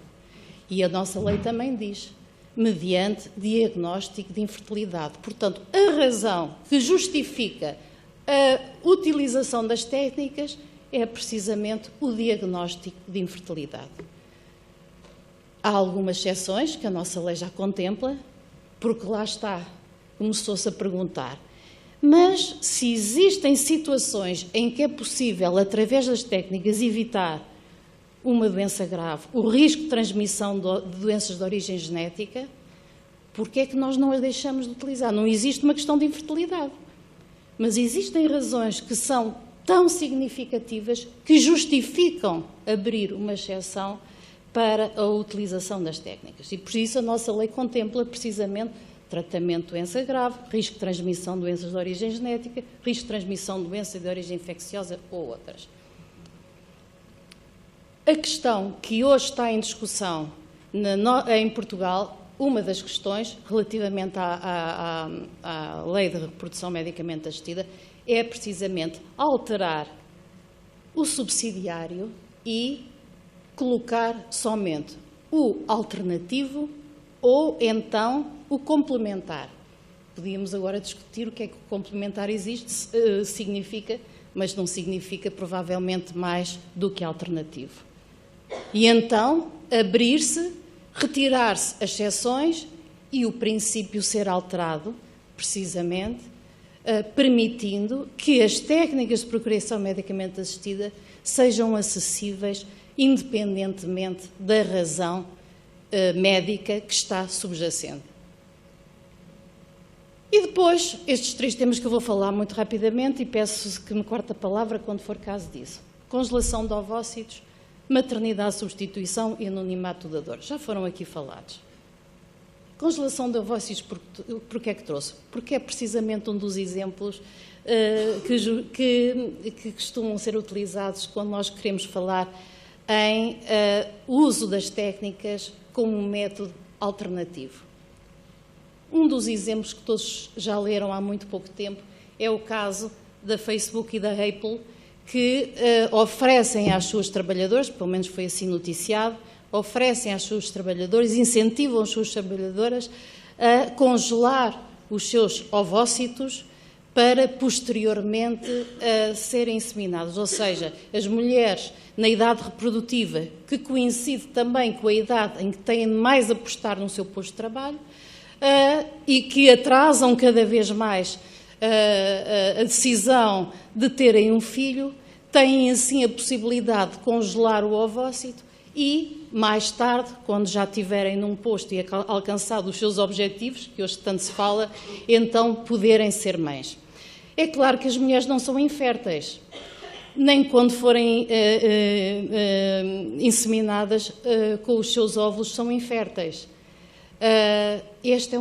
E a nossa lei também diz, mediante diagnóstico de infertilidade. Portanto, a razão que justifica a utilização das técnicas é precisamente o diagnóstico de infertilidade. Há algumas exceções que a nossa lei já contempla, porque lá está, começou-se a perguntar. Mas se existem situações em que é possível, através das técnicas, evitar uma doença grave, o risco de transmissão de doenças de origem genética, por que é que nós não as deixamos de utilizar? Não existe uma questão de infertilidade. Mas existem razões que são tão significativas que justificam abrir uma exceção para a utilização das técnicas. E por isso a nossa lei contempla precisamente tratamento de doença grave, risco de transmissão de doenças de origem genética, risco de transmissão de doença de origem infecciosa ou outras. A questão que hoje está em discussão em Portugal, uma das questões relativamente à lei de reprodução medicamente assistida é precisamente alterar o subsidiário e colocar somente o alternativo ou então o complementar. Podíamos agora discutir o que é que o complementar significa, mas não significa provavelmente mais do que alternativo. E então abrir-se, retirar-se as exceções e o princípio ser alterado, precisamente, permitindo que as técnicas de procriação medicamente assistida sejam acessíveis independentemente da razão médica que está subjacente. E depois, estes 3 temas que eu vou falar muito rapidamente e peço que me corte a palavra quando for caso disso. Congelação de ovócitos, maternidade substituição e anonimato da dor. Já foram aqui falados. Congelação de ovócitos, por que é que trouxe? Porque é precisamente um dos exemplos que costumam ser utilizados quando nós queremos falar em uso das técnicas como um método alternativo. Um dos exemplos que todos já leram há muito pouco tempo é o caso da Facebook e da Apple, que oferecem às suas trabalhadoras, pelo menos foi assim noticiado, oferecem às suas trabalhadoras, incentivam as suas trabalhadoras a congelar os seus ovócitos para posteriormente serem inseminados. Ou seja, as mulheres na idade reprodutiva, que coincide também com a idade em que têm mais a apostar no seu posto de trabalho, e que atrasam cada vez mais a decisão de terem um filho, têm assim a possibilidade de congelar o ovócito e, mais tarde, quando já estiverem num posto e alcançado os seus objetivos, que hoje tanto se fala, então poderem ser mães. É claro que as mulheres não são inférteis, nem quando forem inseminadas com os seus óvulos são inférteis. Este é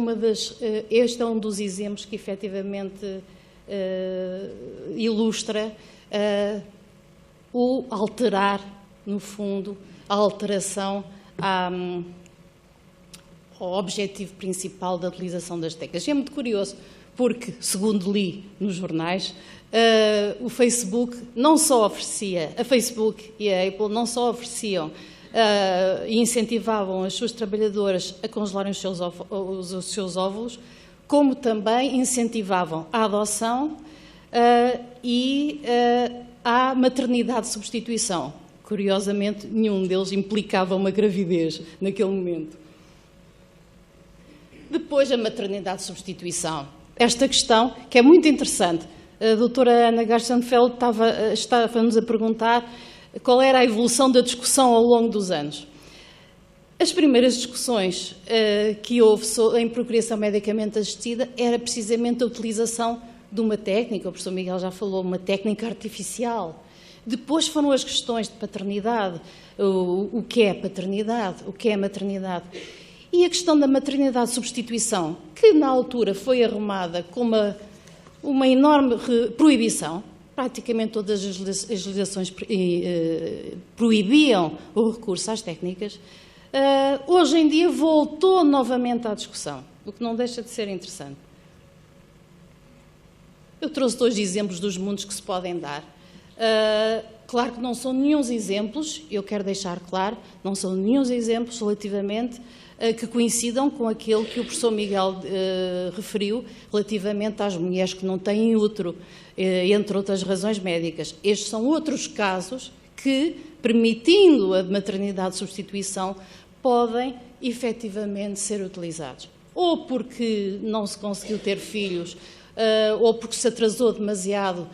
um dos exemplos que efetivamente ilustra o alterar, no fundo, a alteração ao objetivo principal da utilização das técnicas. E é muito curioso, porque, segundo li nos jornais, o Facebook não só oferecia, a Facebook e a Apple não só ofereciam e incentivavam as suas trabalhadoras a congelarem os seus óvulos, como também incentivavam a adoção e a maternidade de substituição. Curiosamente, nenhum deles implicava uma gravidez naquele momento. Depois, a maternidade de substituição. Esta questão, que é muito interessante, a doutora Ana Garstenfeld estava-nos a perguntar qual era a evolução da discussão ao longo dos anos. As primeiras discussões que houve em procriação medicamente assistida era precisamente a utilização de uma técnica, o professor Miguel já falou, uma técnica artificial. Depois foram as questões de paternidade, o que é paternidade, o que é maternidade. E a questão da maternidade de substituição, que na altura foi arrumada com uma enorme proibição. Praticamente todas as legislações proibiam o recurso às técnicas. Hoje em dia voltou novamente à discussão, o que não deixa de ser interessante. Eu trouxe 2 exemplos dos mundos que se podem dar. Claro que não são nenhum exemplos, eu quero deixar claro, não são nenhum exemplos relativamente que coincidam com aquele que o professor Miguel referiu relativamente às mulheres que não têm útero, entre outras razões médicas. Estes são outros casos que, permitindo a maternidade de substituição, podem efetivamente ser utilizados. Ou porque não se conseguiu ter filhos, ou porque se atrasou demasiado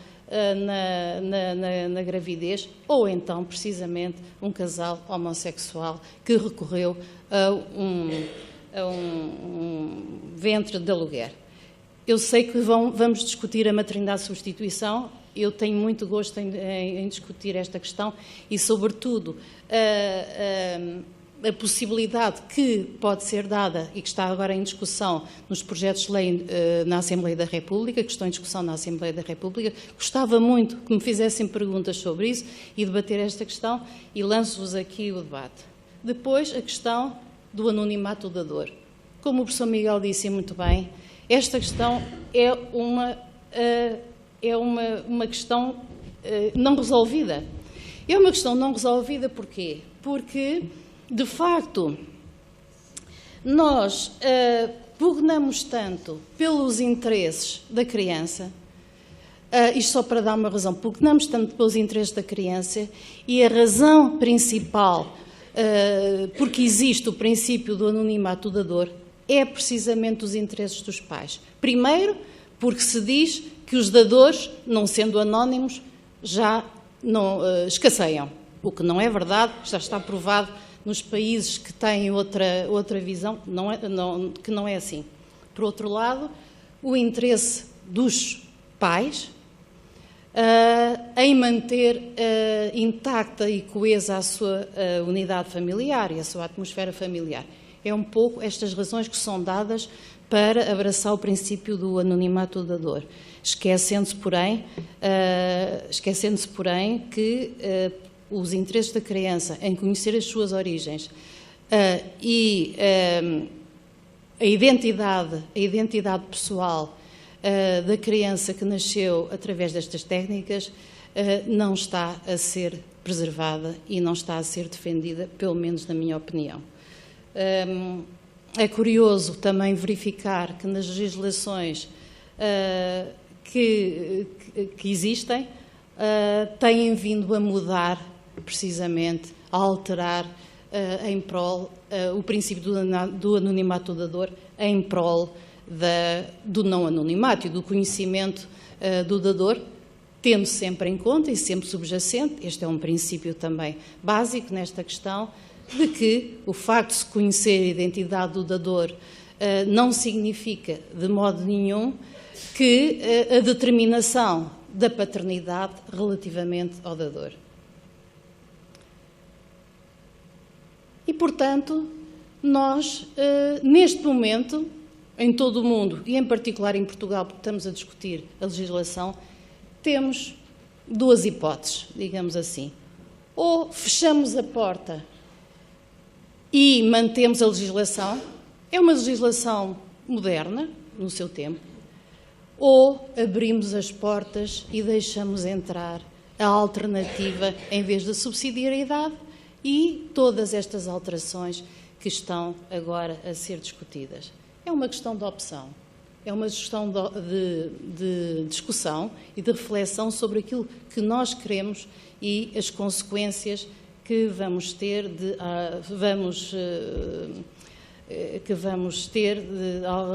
na gravidez, ou então, precisamente, um casal homossexual que recorreu a um ventre de aluguer. Eu sei que vamos discutir a maternidade de substituição, eu tenho muito gosto em discutir esta questão e, sobretudo, a possibilidade que pode ser dada e que está agora em discussão nos projetos de lei na Assembleia da República, que estão em discussão na Assembleia da República. Gostava muito que me fizessem perguntas sobre isso e debater esta questão e lanço-vos aqui o debate. Depois, a questão do anonimato da dor. Como o professor Miguel disse muito bem, esta questão é uma questão não resolvida. É uma questão não resolvida porquê? Porque, de facto, nós pugnamos tanto pelos interesses da criança, isto só para dar uma razão, pugnamos tanto pelos interesses da criança e a razão principal porque existe o princípio do anonimato do dador, é precisamente os interesses dos pais. Primeiro, porque se diz que os dadores, não sendo anónimos, já não escasseiam. O que não é verdade, já está provado nos países que têm outra visão, que não é assim. Por outro lado, o interesse dos pais em manter intacta e coesa a sua unidade familiar e a sua atmosfera familiar. É um pouco estas razões que são dadas para abraçar o princípio do anonimato do dador, esquecendo-se, porém, que os interesses da criança em conhecer as suas origens e a identidade pessoal da criança que nasceu através destas técnicas não está a ser preservada e não está a ser defendida, pelo menos na minha opinião. É curioso também verificar que nas legislações que existem têm vindo a mudar, precisamente, a alterar em prol o princípio do anonimato do dador em prol do não anonimato e do conhecimento do dador, tendo sempre em conta e sempre subjacente, este é um princípio também básico nesta questão, de que o facto de se conhecer a identidade do dador não significa de modo nenhum que a determinação da paternidade relativamente ao dador. E, portanto, nós, neste momento, em todo o mundo, e em particular em Portugal, porque estamos a discutir a legislação, temos duas hipóteses, digamos assim. Ou fechamos a porta e mantemos a legislação, é uma legislação moderna, no seu tempo, ou abrimos as portas e deixamos entrar a alternativa em vez da subsidiariedade e todas estas alterações que estão agora a ser discutidas. É uma questão de opção, é uma questão de discussão e de reflexão sobre aquilo que nós queremos e as consequências que vamos ter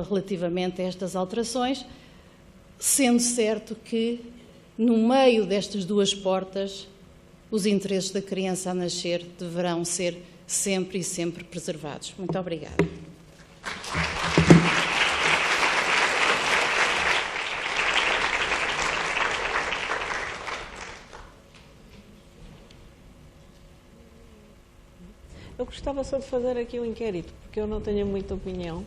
relativamente a estas alterações, sendo certo que, no meio destas duas portas, os interesses da criança a nascer deverão ser sempre e sempre preservados. Muito obrigada. Eu gostava só de fazer aqui um inquérito, porque eu não tenho muita opinião.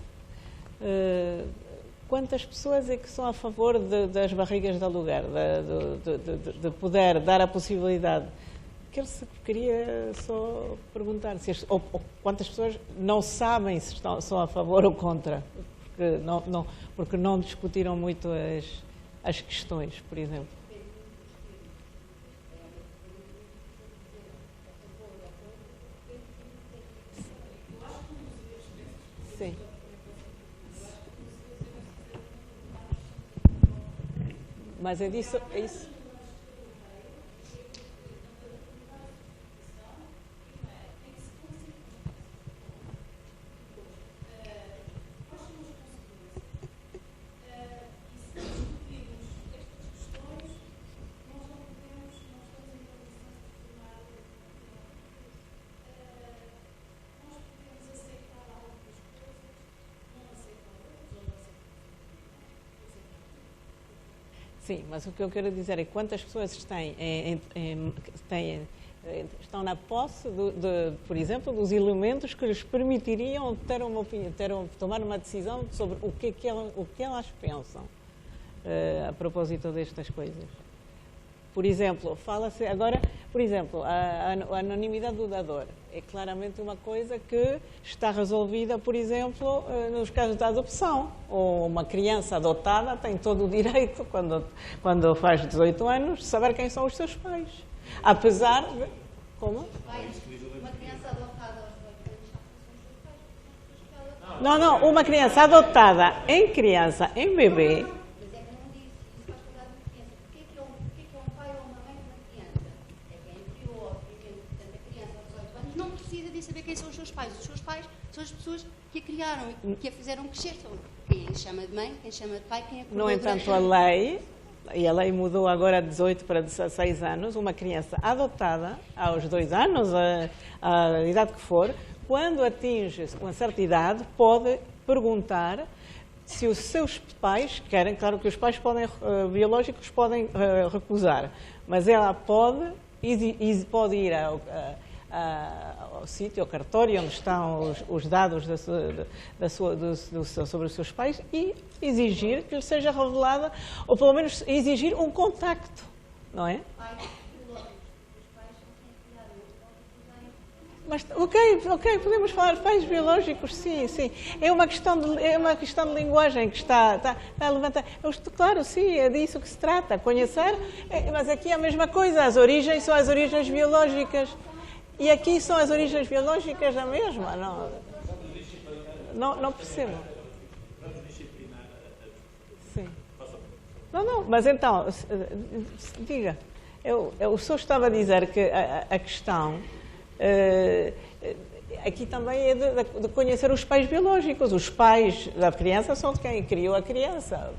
Quantas pessoas é que são a favor das barrigas de aluguer, de poder dar a possibilidade? Queria só perguntar ou quantas pessoas não sabem se são a favor ou contra, porque não discutiram muito as questões, por exemplo. Sim. Mas é isso. Sim, mas o que eu quero dizer é quantas pessoas estão na posse, por exemplo, dos elementos que lhes permitiriam ter uma opinião, tomar uma decisão sobre o que elas pensam a propósito destas coisas. Por exemplo, fala-se agora, a anonimidade do dador é claramente uma coisa que está resolvida, por exemplo, nos casos da adoção. Ou uma criança adotada tem todo o direito, quando faz 18 anos, de saber quem são os seus pais. Apesar de... Como? Uma criança adotada aos 18 anos. Não, uma criança adotada em bebê... quem são os seus pais? Os seus pais são as pessoas que a criaram e que a fizeram crescer. São quem a chama de mãe, quem a chama de pai, quem a cuidou. No entanto, a lei, e a lei mudou agora de 18 para 16 anos, uma criança adotada aos 2 anos, a idade que for, quando atinge uma certa idade, pode perguntar se os seus pais querem. Claro que os pais biológicos podem recusar, mas ela pode ir ao sítio, ao cartório, onde estão os dados sobre os seus pais e exigir que lhe seja revelada, ou pelo menos exigir um contacto, não é? Mas, ok, podemos falar de pais biológicos, sim. É uma questão de linguagem que está a levantar. Claro, sim, é disso que se trata, conhecer, mas aqui é a mesma coisa, as origens são as origens biológicas. E aqui são as origens biológicas a mesma, não percebo. Sim. Não, mas então, diga. O senhor estava a dizer que a questão aqui também é de conhecer os pais biológicos. Os pais da criança são de quem criou a criança,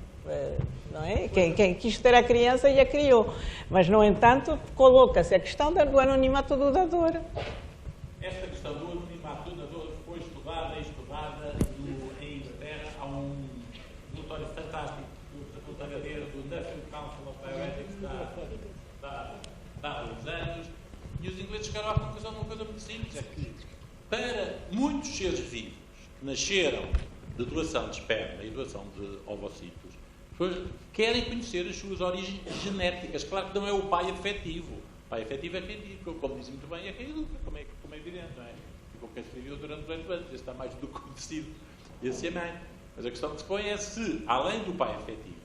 não é? Quem quis ter a criança e a criou. Mas, no entanto, coloca-se a questão do anonimato do dador. Esta questão do anonimato do dador foi estudada em Inglaterra. Há um relatório fantástico do tagardeiro do National Council of Bioethics há uns anos. E os ingleses chegaram à conclusão de uma coisa muito simples, é que para muitos seres vivos que nasceram de doação de esperma e doação de ovocitos, querem conhecer as suas origens genéticas. Claro que não é o pai afetivo. O pai afetivo é quem educa, como diz muito bem, é quem educa, como é evidente, não é? Ficou quem se viveu durante 18 anos, esse está mais do que conhecido, esse é mãe. Mas a questão que se põe é se, além do pai afetivo,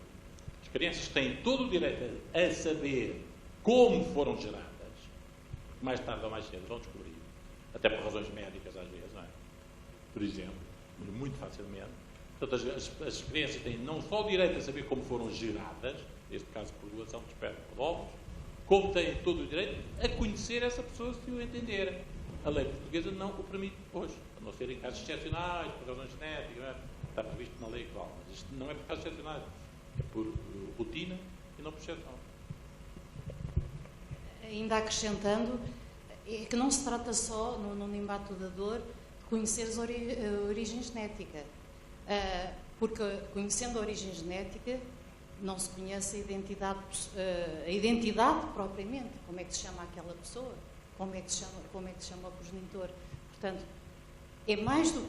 as crianças têm todo o direito a saber como foram geradas, mais tarde ou mais cedo vão descobrir, até por razões médicas às vezes, não é? Por exemplo, muito facilmente. Portanto, as crianças têm não só o direito a saber como foram geradas, neste caso por doação de esperma de ovos, como têm todo o direito a conhecer essa pessoa se o entenderem. A lei portuguesa não o permite hoje, a não ser em casos excepcionais, por razões genéticas, não é? Está previsto na lei igual, mas isto não é por casos excepcionais, é por rotina e não por exceção. Ainda acrescentando, é que não se trata só, no anonimato do dador, de conhecer a origem genética. Porque, conhecendo a origem genética, não se conhece a identidade propriamente, como é que se chama aquela pessoa, como é que se chama o progenitor. Portanto, é mais do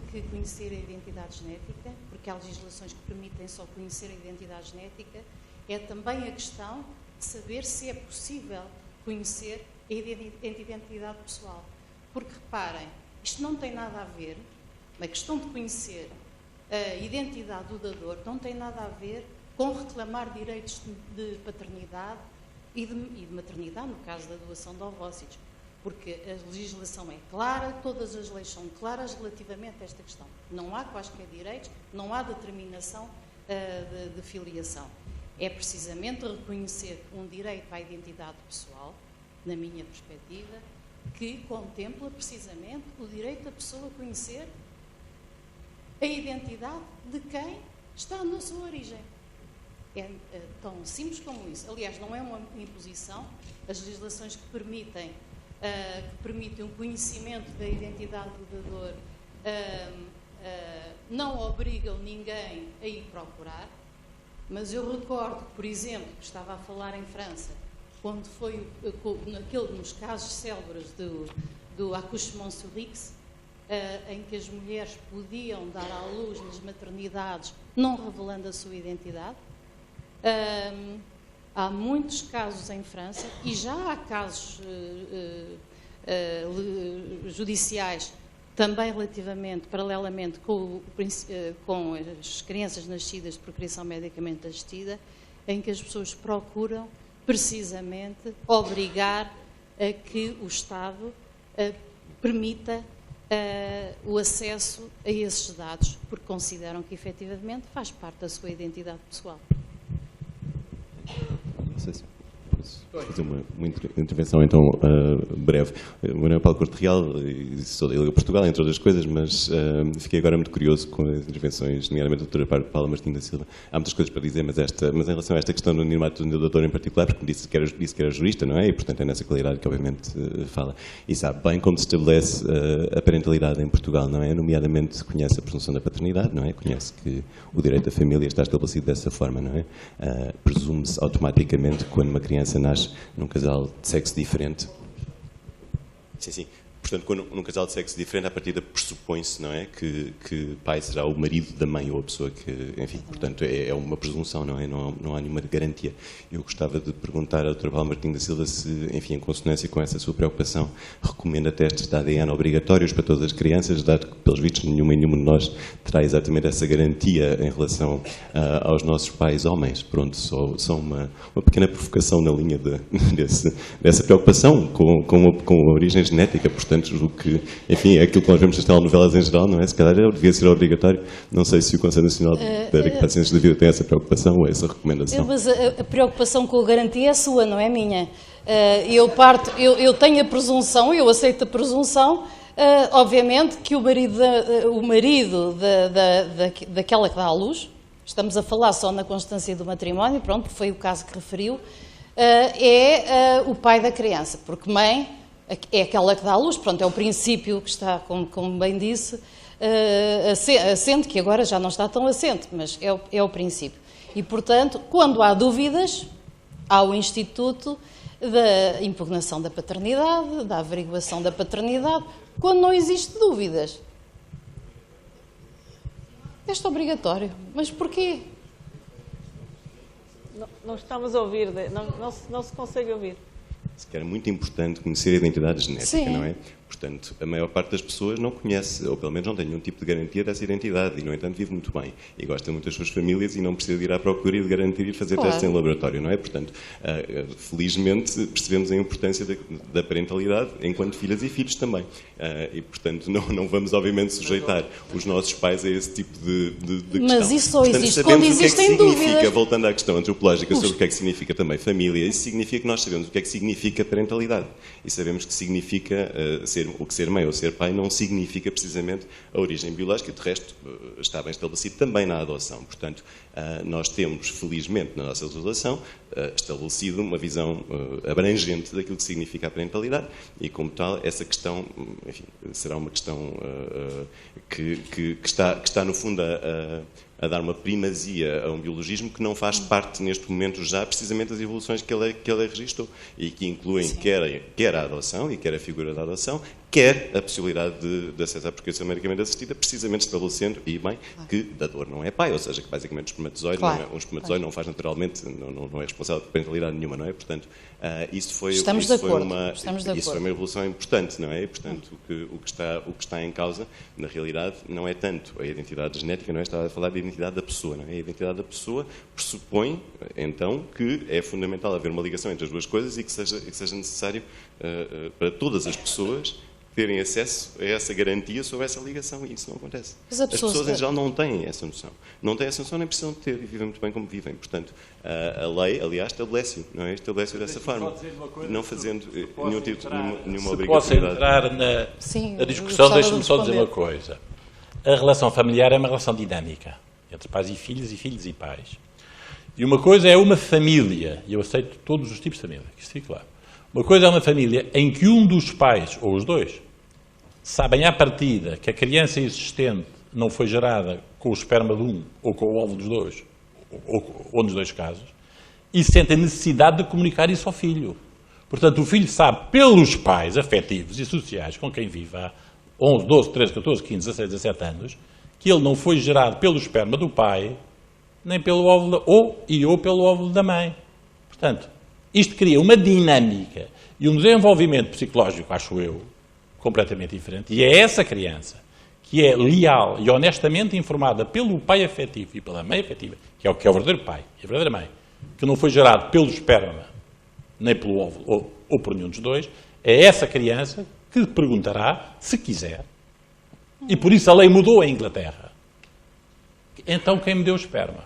que conhecer a identidade genética, porque há legislações que permitem só conhecer a identidade genética, é também a questão de saber se é possível conhecer a identidade pessoal. Porque, reparem, isto não tem nada a ver, a questão de conhecer a identidade do dador não tem nada a ver com reclamar direitos de paternidade e de maternidade, no caso da doação de ovócitos. Porque a legislação é clara, todas as leis são claras relativamente a esta questão. Não há quaisquer direitos, não há determinação de filiação. É precisamente reconhecer um direito à identidade pessoal, na minha perspectiva, que contempla precisamente o direito da pessoa a conhecer a identidade de quem está na sua origem. É tão simples como isso. Aliás, não é uma imposição. As legislações que permitem um conhecimento da identidade do dador não obrigam ninguém a ir procurar. Mas eu recordo, por exemplo, que estava a falar em França, quando foi nos casos célebres do accouchement-sur-X, em que as mulheres podiam dar à luz nas maternidades, não revelando a sua identidade. Há muitos casos em França, e já há casos judiciais também relativamente, paralelamente com as crianças nascidas de procriação medicamente assistida, em que as pessoas procuram precisamente obrigar a que o Estado permita o acesso a esses dados, porque consideram que efetivamente faz parte da sua identidade pessoal. Não sei se fazer uma intervenção então breve. O meu nome é Paulo Corte Real, sou da Liga Portugal, entre outras coisas, mas fiquei agora muito curioso com as intervenções, nomeadamente da doutora Paula Martins da Silva. Há muitas coisas para dizer, mas em relação a esta questão do anonimato do doutor em particular, porque disse que era jurista, não é? E, portanto, é nessa qualidade que, obviamente, fala. E sabe bem como se estabelece a parentalidade em Portugal, não é? Nomeadamente, conhece a presunção da paternidade, não é? Conhece que o direito da família está estabelecido dessa forma, não é? Presume-se automaticamente quando uma criança nasce num casal de sexo diferente. Sim, sim. Portanto, quando num casal de sexo diferente, à partida pressupõe-se, não é, que pai será o marido da mãe ou a pessoa que, enfim, portanto, é uma presunção, não é? Não há nenhuma garantia. Eu gostava de perguntar à doutora Paula Martins da Silva se, enfim, em consonância com essa sua preocupação, recomenda testes de ADN obrigatórios para todas as crianças, dado que, pelos vistos, nenhum de nós terá exatamente essa garantia em relação aos nossos pais homens. Pronto, só uma pequena provocação na linha dessa preocupação com a origem genética, portanto, o que, enfim, é aquilo que nós vemos nas telenovelas em geral, não é? Se calhar devia ser obrigatório. Não sei se o Conselho Nacional da Equidade Ciências da Vida tem essa preocupação ou essa recomendação. Mas a preocupação com a garantia é sua, não é minha. Eu tenho a presunção, eu aceito a presunção, obviamente que o marido daquela que dá à luz, estamos a falar só na constância do matrimónio, pronto, foi o caso que referiu, é o pai da criança, porque mãe é aquela que dá à luz, pronto, é o princípio que está, como bem disse, assente, que agora já não está tão assente, mas é o princípio. E, portanto, quando há dúvidas, há o Instituto da impugnação da paternidade, da averiguação da paternidade. Quando não existe dúvidas, é obrigatório. Mas porquê? Não estamos a ouvir, não se consegue ouvir. Que era muito importante conhecer a identidade genética, Sim. não é? Portanto, a maior parte das pessoas não conhece, ou pelo menos não tem nenhum tipo de garantia dessa identidade, e, no entanto, vive muito bem. E gosta muito das suas famílias e não precisa de ir à procura e de garantir e fazer testes em laboratório, não é? Portanto, felizmente, percebemos a importância da parentalidade enquanto filhas e filhos também. E, portanto, não vamos, obviamente, sujeitar os nossos pais a esse tipo de questão. Mas isso só existe quando existem dúvidas. Voltando à questão antropológica sobre o que é que significa também família, isso significa que nós sabemos o que é que significa parentalidade. E sabemos que significa o que ser mãe ou ser pai não significa precisamente a origem biológica, de resto está bem estabelecido também na adoção. Portanto, nós temos, felizmente, na nossa legislação, estabelecido uma visão abrangente daquilo que significa a parentalidade e, como tal, essa questão, enfim, será uma questão que está, no fundo, a dar uma primazia a um biologismo que não faz parte, neste momento, já precisamente das evoluções que ele registrou e que incluem quer a adoção e quer a figura da adoção, quer a possibilidade de acesso à procriação medicamente assistida, precisamente estabelecendo, e bem, que dador não é pai, ou seja, que basicamente o espermatozoide, um espermatozoide não faz naturalmente, não é responsável por parentalidade nenhuma, não é? Portanto, isso foi uma evolução importante, não é? E, portanto, o que está em causa, na realidade, não é tanto a identidade genética, não é? Estava a falar de identidade da pessoa, não é? A identidade da pessoa pressupõe, então, que é fundamental haver uma ligação entre as duas coisas e que seja necessário para todas as pessoas terem acesso a essa garantia sobre essa ligação, e isso não acontece. As pessoas, em geral, não têm essa noção. Não têm essa noção, nem precisam de ter, e vivem muito bem como vivem. Portanto, a lei, aliás, estabelece-o, não é? Estabelece-o dessa forma, não fazendo nenhuma obrigatoriedade. Posso entrar na discussão, deixe-me só dizer uma coisa. A relação familiar é uma relação dinâmica, entre pais e filhos e pais. E uma coisa é uma família, e eu aceito todos os tipos de família, que isso fique claro. Uma coisa é uma família em que um dos pais, ou os dois, sabem à partida que a criança existente não foi gerada com o esperma de um ou com o óvulo dos dois, ou nos dois casos, e sentem necessidade de comunicar isso ao filho. Portanto, o filho sabe pelos pais afetivos e sociais com quem vive há 11, 12, 13, 14, 15, 16, 17 anos, que ele não foi gerado pelo esperma do pai, nem pelo óvulo, ou pelo óvulo da mãe. Portanto, isto cria uma dinâmica e um desenvolvimento psicológico, acho eu, completamente diferente. E é essa criança que é leal e honestamente informada pelo pai afetivo e pela mãe afetiva, que é o verdadeiro pai e a verdadeira mãe, que não foi gerado pelo esperma, nem pelo óvulo, ou por nenhum dos dois, é essa criança que perguntará, se quiser, e por isso a lei mudou em Inglaterra. Então quem me deu o esperma?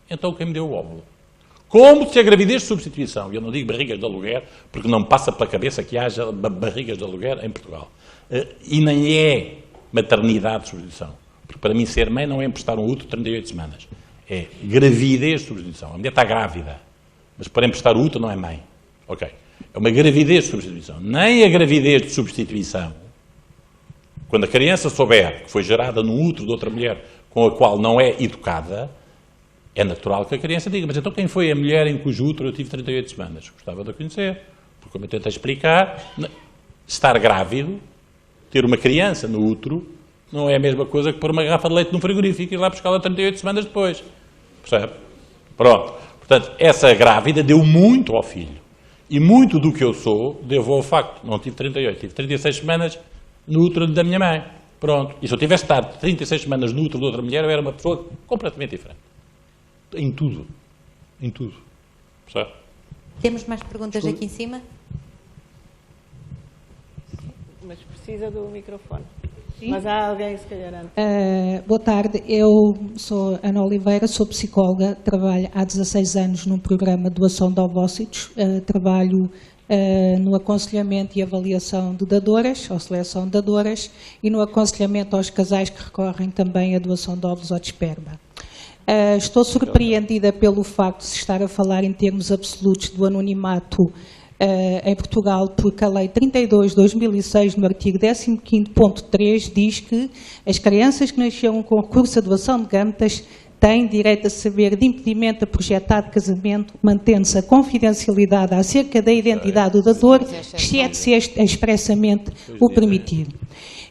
Então quem me deu o óvulo? Como se a gravidez de substituição, eu não digo barrigas de aluguer, porque não me passa pela cabeça que haja barrigas de aluguer em Portugal, e nem é maternidade de substituição, porque para mim ser mãe não é emprestar um útero de 38 semanas, é gravidez de substituição. A mulher está grávida, mas para emprestar o útero não é mãe. Ok. É uma gravidez de substituição. Nem a gravidez de substituição, quando a criança souber que foi gerada no útero de outra mulher com a qual não é educada, é natural que a criança diga, mas então quem foi a mulher em cujo útero eu tive 38 semanas? Gostava de a conhecer, porque como eu tentei explicar, estar grávido, ter uma criança no útero, não é a mesma coisa que pôr uma garrafa de leite no frigorífico e ir lá buscá-la 38 semanas depois. Percebe? Pronto. Portanto, essa grávida deu muito ao filho. E muito do que eu sou, devo ao facto, não tive 38, tive 36 semanas no útero da minha mãe. Pronto. E se eu tivesse estado 36 semanas no útero de outra mulher, eu era uma pessoa completamente diferente. Em tudo. Em tudo. Percebe? Temos mais perguntas aqui em cima? Mas precisa do microfone. Sim. Mas há alguém, se calhar, antes. Boa tarde, eu sou Ana Oliveira, sou psicóloga, trabalho há 16 anos num programa de doação de ovócitos, trabalho no aconselhamento e avaliação de dadoras, ou seleção de dadoras, e no aconselhamento aos casais que recorrem também à doação de óvulos ou de esperma. Estou surpreendida pelo facto de se estar a falar em termos absolutos do anonimato em Portugal, porque a Lei 32 de 2006, no artigo 15.3, diz que as crianças que nasceram com recurso à doação de gametas têm direito a saber de impedimento a projetado casamento, mantendo-se a confidencialidade acerca da identidade do dador, exceto se expressamente o permitir.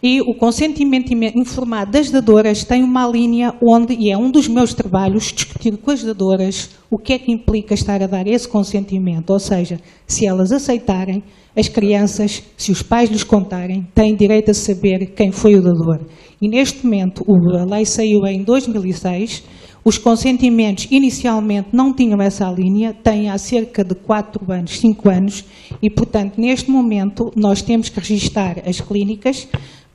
E o consentimento informado das dadoras tem uma linha onde, e é um dos meus trabalhos, discutir com as dadoras o que é que implica estar a dar esse consentimento. Ou seja, se elas aceitarem, as crianças, se os pais lhes contarem, têm direito a saber quem foi o dador. E neste momento, a lei saiu em 2006, os consentimentos inicialmente não tinham essa linha, têm há cerca de 4 anos, 5 anos, e portanto, neste momento, nós temos que registar as clínicas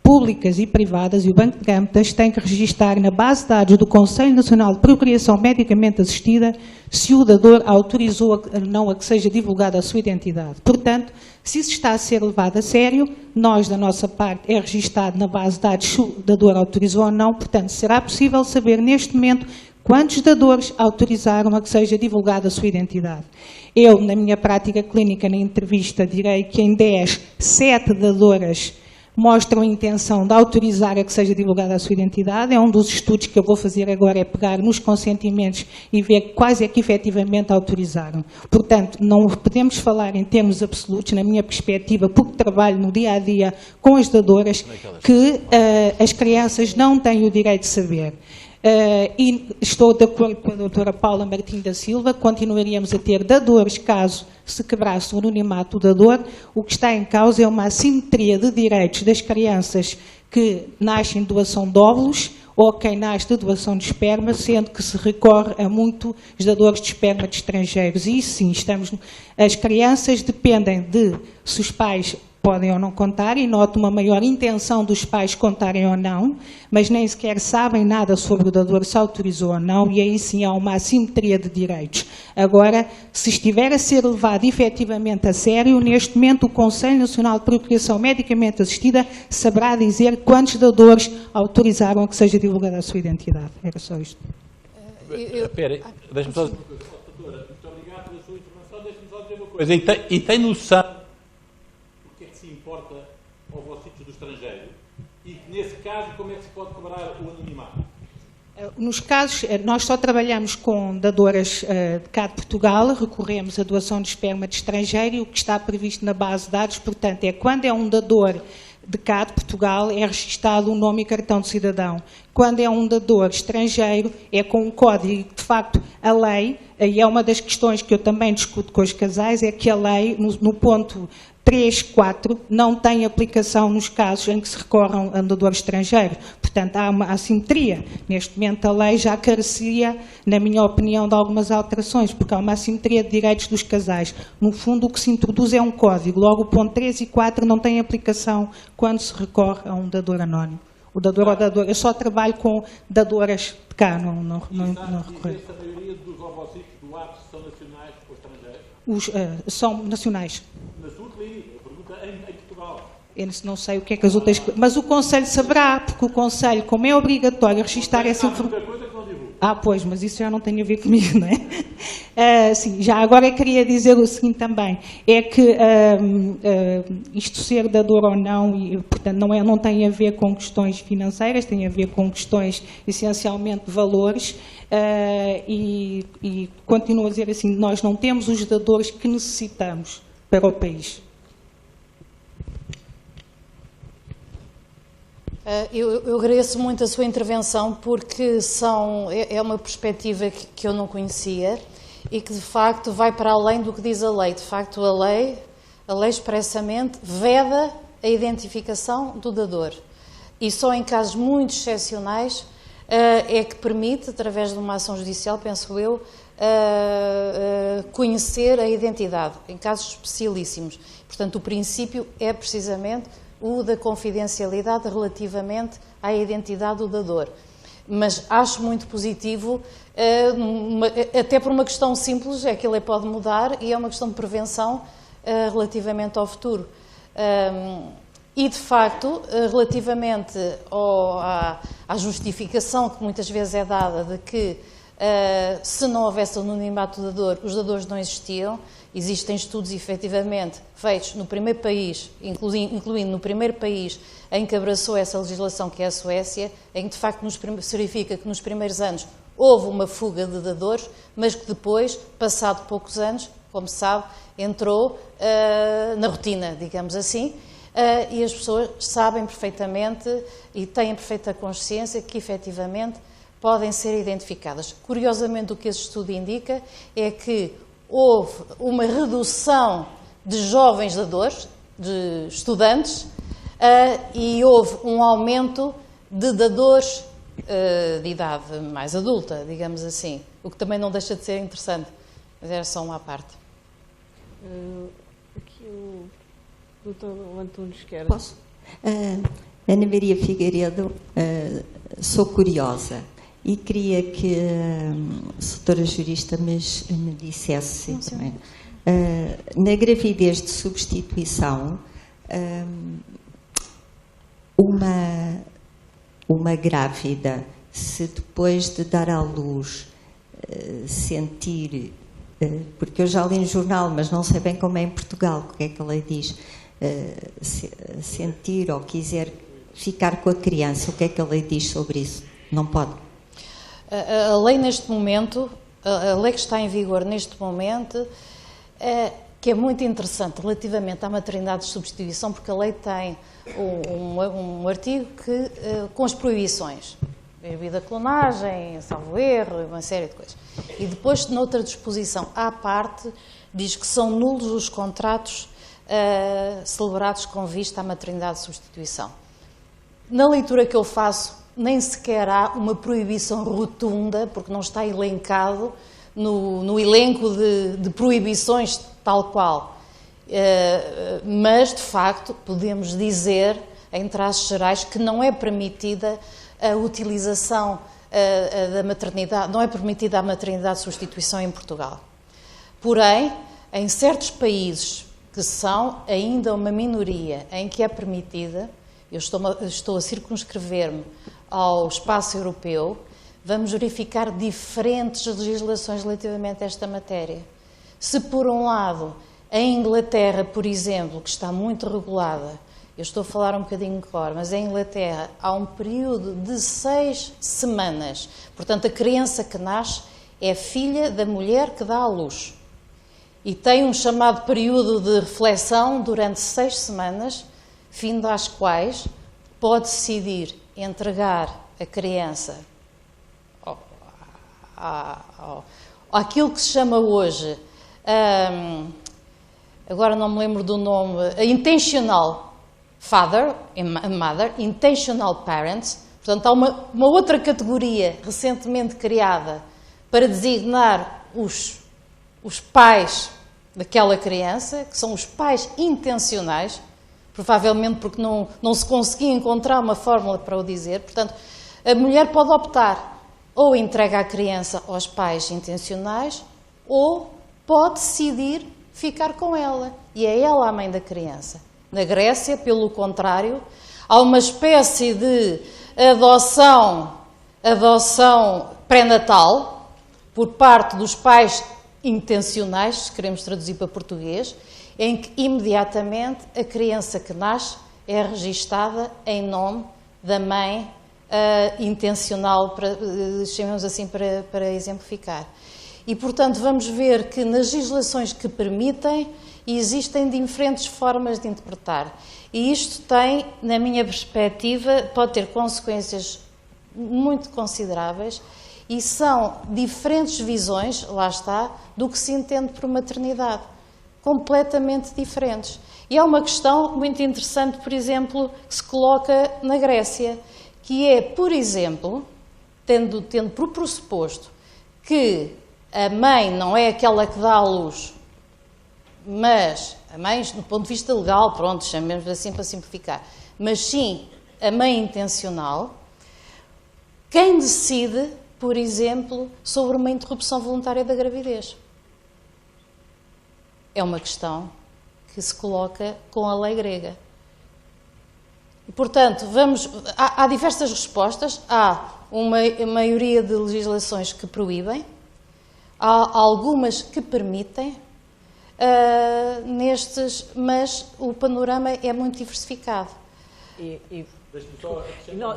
públicas e privadas, e o Banco de Gametas tem que registar na base de dados do Conselho Nacional de Procriação Medicamente Assistida se o dador autorizou não a que seja divulgada a sua identidade. Portanto, se isso está a ser levado a sério, nós, da nossa parte, é registado na base de dados se o dador autorizou ou não, portanto, será possível saber neste momento quantos dadores autorizaram a que seja divulgada a sua identidade. Eu, na minha prática clínica, na entrevista, direi que em 10, 7 dadoras mostram a intenção de autorizar a que seja divulgada a sua identidade. É um dos estudos que eu vou fazer agora, é pegar nos consentimentos e ver quais é que efetivamente autorizaram. Portanto, não podemos falar em termos absolutos, na minha perspectiva, porque trabalho no dia-a-dia com as dadoras, que as crianças não têm o direito de saber. E estou de acordo com a doutora Paula Martins da Silva, continuaríamos a ter dadores caso se quebrasse o anonimato do dador. O que está em causa é uma assimetria de direitos das crianças que nascem de doação de óvulos ou quem nasce de doação de esperma, sendo que se recorre a muitos dadores de esperma de estrangeiros. E sim, as crianças dependem de se os pais podem ou não contar, e noto uma maior intenção dos pais contarem ou não, mas nem sequer sabem nada sobre o dador, se autorizou ou não, e aí sim há uma assimetria de direitos. Agora, se estiver a ser levado efetivamente a sério, neste momento o Conselho Nacional de Procriação Medicamente Assistida saberá dizer quantos dadores autorizaram a que seja divulgada a sua identidade. Era só isto. Espera, deixa-me só dizer uma coisa. Doutora, muito obrigado pela sua informação, deixa-me só dizer uma coisa. E tem noção importa ovócitos do estrangeiro e que, nesse caso, como é que se pode cobrar o anonimato? Nos casos, nós só trabalhamos com dadoras de cá de Portugal, recorremos à doação de esperma de estrangeiro, e o que está previsto na base de dados, portanto, é quando é um dador de cá de Portugal, é registado o nome e cartão de cidadão. Quando é um dador estrangeiro, é com um código. De facto, a lei, e é uma das questões que eu também discuto com os casais, é que a lei, no ponto 3, 4, não tem aplicação nos casos em que se recorram a dador estrangeiro. Portanto, há uma assimetria. Neste momento, a lei já carecia, na minha opinião, de algumas alterações, porque há uma assimetria de direitos dos casais. No fundo, o que se introduz é um código. Logo, o ponto 3 e 4 não tem aplicação quando se recorre a um dador anónimo. O dador ou dador. Eu só trabalho com dadoras de cá, não recorro. E essa maioria dos ovócitos do 4 são nacionais ou estrangeiros? São nacionais. Na sua clínica, a pergunta em Portugal. Eu não sei o que é que as outras... Mas o Conselho saberá, porque o Conselho, como é obrigatório registrar essa informação... Pois, mas isso já não tem a ver comigo, não é? Sim, já agora eu queria dizer o seguinte também, é que isto ser dador ou não, e, portanto, não tem a ver com questões financeiras, tem a ver com questões, essencialmente, de valores, e continuo a dizer assim, nós não temos os dadores que necessitamos para o país. Eu agradeço muito a sua intervenção porque é uma perspectiva que eu não conhecia e que de facto vai para além do que diz a lei. De facto a lei expressamente veda a identificação do dador e só em casos muito excepcionais é que permite, através de uma ação judicial, penso eu, conhecer a identidade, em casos especialíssimos. Portanto, o princípio é precisamente o da confidencialidade relativamente à identidade do dador. Mas acho muito positivo, até por uma questão simples, é que a lei pode mudar e é uma questão de prevenção relativamente ao futuro. E, de facto, relativamente à justificação que muitas vezes é dada de que se não houvesse anonimato do dador, os dadores não existiam. Existem estudos, efetivamente, feitos no primeiro país, incluindo no primeiro país em que abraçou essa legislação, que é a Suécia, em que, de facto, se verifica que nos primeiros anos houve uma fuga de dadores, mas que depois, passado poucos anos, como se sabe, entrou na rotina, digamos assim, e as pessoas sabem perfeitamente e têm perfeita consciência que, efetivamente, podem ser identificadas. Curiosamente, o que esse estudo indica é que houve uma redução de jovens dadores, de estudantes, e houve um aumento de dadores de idade mais adulta, digamos assim, o que também não deixa de ser interessante, mas era só uma parte. Aqui o doutor Antunes quer... Posso? Ana Maria Figueiredo, sou curiosa. E queria que a doutora jurista me dissesse também. Na gravidez de substituição, uma grávida, se depois de dar à luz sentir, porque eu já li no jornal, mas não sei bem como é em Portugal, o que é que a lei diz, sentir ou quiser ficar com a criança, o que é que a lei diz sobre isso? Não pode? A lei neste momento, a lei que está em vigor neste momento, que é muito interessante relativamente à maternidade de substituição, porque a lei tem um artigo com as proibições, proibida a clonagem, salvo erro, uma série de coisas. E depois, noutra disposição à parte, diz que são nulos os contratos celebrados com vista à maternidade de substituição. Na leitura que eu faço, nem sequer há uma proibição rotunda, porque não está elencado no elenco de proibições tal qual. Mas, de facto, podemos dizer, em traços gerais, que não é permitida a utilização da maternidade, não é permitida a maternidade de substituição em Portugal. Porém, em certos países que são ainda uma minoria em que é permitida, eu estou a circunscrever-me ao espaço europeu, vamos verificar diferentes legislações relativamente a esta matéria. Se, por um lado, a Inglaterra, por exemplo, que está muito regulada, eu estou a falar um bocadinho de cor, mas em Inglaterra há um período de 6 semanas. Portanto, a criança que nasce é filha da mulher que dá à luz. E tem um chamado período de reflexão durante 6 semanas, fim das quais pode decidir entregar a criança àquilo que se chama hoje, agora não me lembro do nome, intentional father and mother, intentional parents. Portanto, há uma outra categoria recentemente criada para designar os pais daquela criança, que são os pais intencionais, provavelmente porque não se conseguia encontrar uma fórmula para o dizer. Portanto, a mulher pode optar ou entrega a criança aos pais intencionais ou pode decidir ficar com ela, e é ela a mãe da criança. Na Grécia, pelo contrário, há uma espécie de adoção pré-natal por parte dos pais intencionais, se queremos traduzir para português, em que imediatamente a criança que nasce é registada em nome da mãe intencional, chamemos assim para exemplificar. E, portanto, vamos ver que nas legislações que permitem, existem diferentes formas de interpretar. E isto tem, na minha perspectiva, pode ter consequências muito consideráveis e são diferentes visões, lá está, do que se entende por maternidade. Completamente diferentes. E há uma questão muito interessante, por exemplo, que se coloca na Grécia, que é, por exemplo, tendo por pressuposto que a mãe não é aquela que dá à luz, mas a mãe, do ponto de vista legal, pronto, chamemos assim para simplificar, mas sim a mãe intencional, quem decide, por exemplo, sobre uma interrupção voluntária da gravidez? É uma questão que se coloca com a lei grega. E, portanto, há diversas respostas. Há uma maioria de legislações que proíbem, há algumas que permitem, mas o panorama é muito diversificado.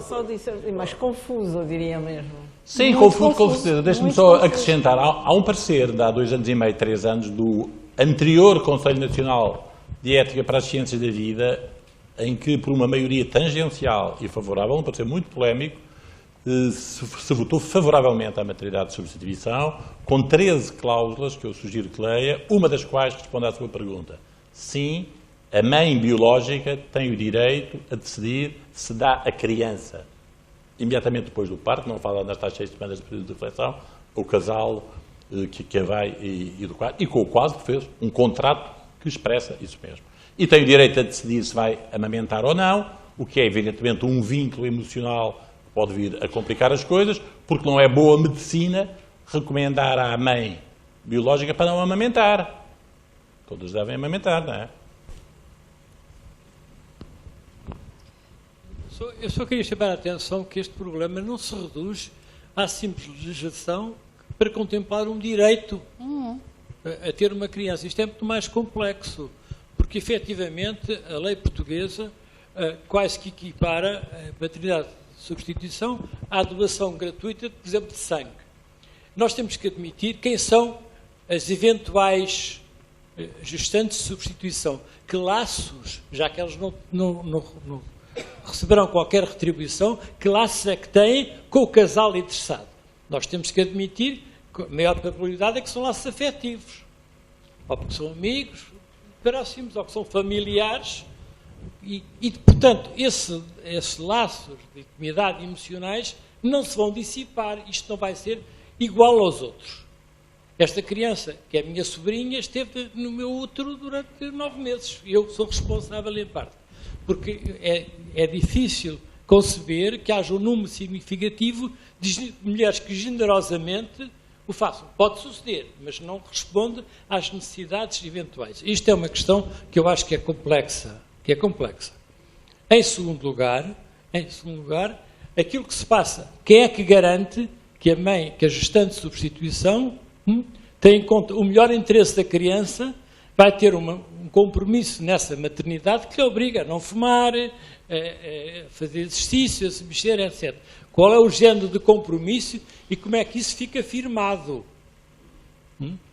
Só disse, mas confuso, eu diria mesmo. Sim, confuso, com certeza. Deixe-me só acrescentar. Há um parecer de há 2 anos e meio, 3 anos, do anterior Conselho Nacional de Ética para as Ciências da Vida, em que, por uma maioria tangencial e favorável, um parecer muito polémico, se votou favoravelmente à maternidade de substituição, com 13 cláusulas que eu sugiro que leia, uma das quais responde à sua pergunta. Sim, a mãe biológica tem o direito a decidir se dá a criança, imediatamente depois do parto, não fala nas tais 6 semanas de período de reflexão, o casal que a vai educar, e com o qual fez um contrato que expressa isso mesmo. E tem o direito a decidir se vai amamentar ou não, o que é evidentemente um vínculo emocional que pode vir a complicar as coisas, porque não é boa medicina recomendar à mãe biológica para não amamentar. Todas devem amamentar, não é? Eu só queria chamar a atenção que este problema não se reduz à simples legislação para contemplar um direito a ter uma criança. Isto é muito mais complexo, porque efetivamente a lei portuguesa quase que equipara a maternidade de substituição à doação gratuita, por exemplo, de sangue. Nós temos que admitir quem são as eventuais gestantes de substituição, que laços, já que elas não receberão qualquer retribuição, que laços é que têm com o casal interessado. Nós temos que admitir que a maior probabilidade é que são laços afetivos, ou porque são amigos próximos, ou que são familiares, e portanto, esses laços de intimidade emocionais não se vão dissipar, isto não vai ser igual aos outros. Esta criança, que é a minha sobrinha, esteve no meu útero durante 9 meses, e eu sou responsável em parte. Porque é difícil conceber que haja um número significativo de mulheres que generosamente o façam. Pode suceder, mas não responde às necessidades eventuais. Isto é uma questão que eu acho que é complexa. Em segundo lugar, aquilo que se passa, quem é que garante que a gestante de substituição tem em conta o melhor interesse da criança, vai ter um compromisso nessa maternidade que lhe obriga a não fumar, a fazer exercício, a se mexer, etc. Qual é o género de compromisso e como é que isso fica firmado?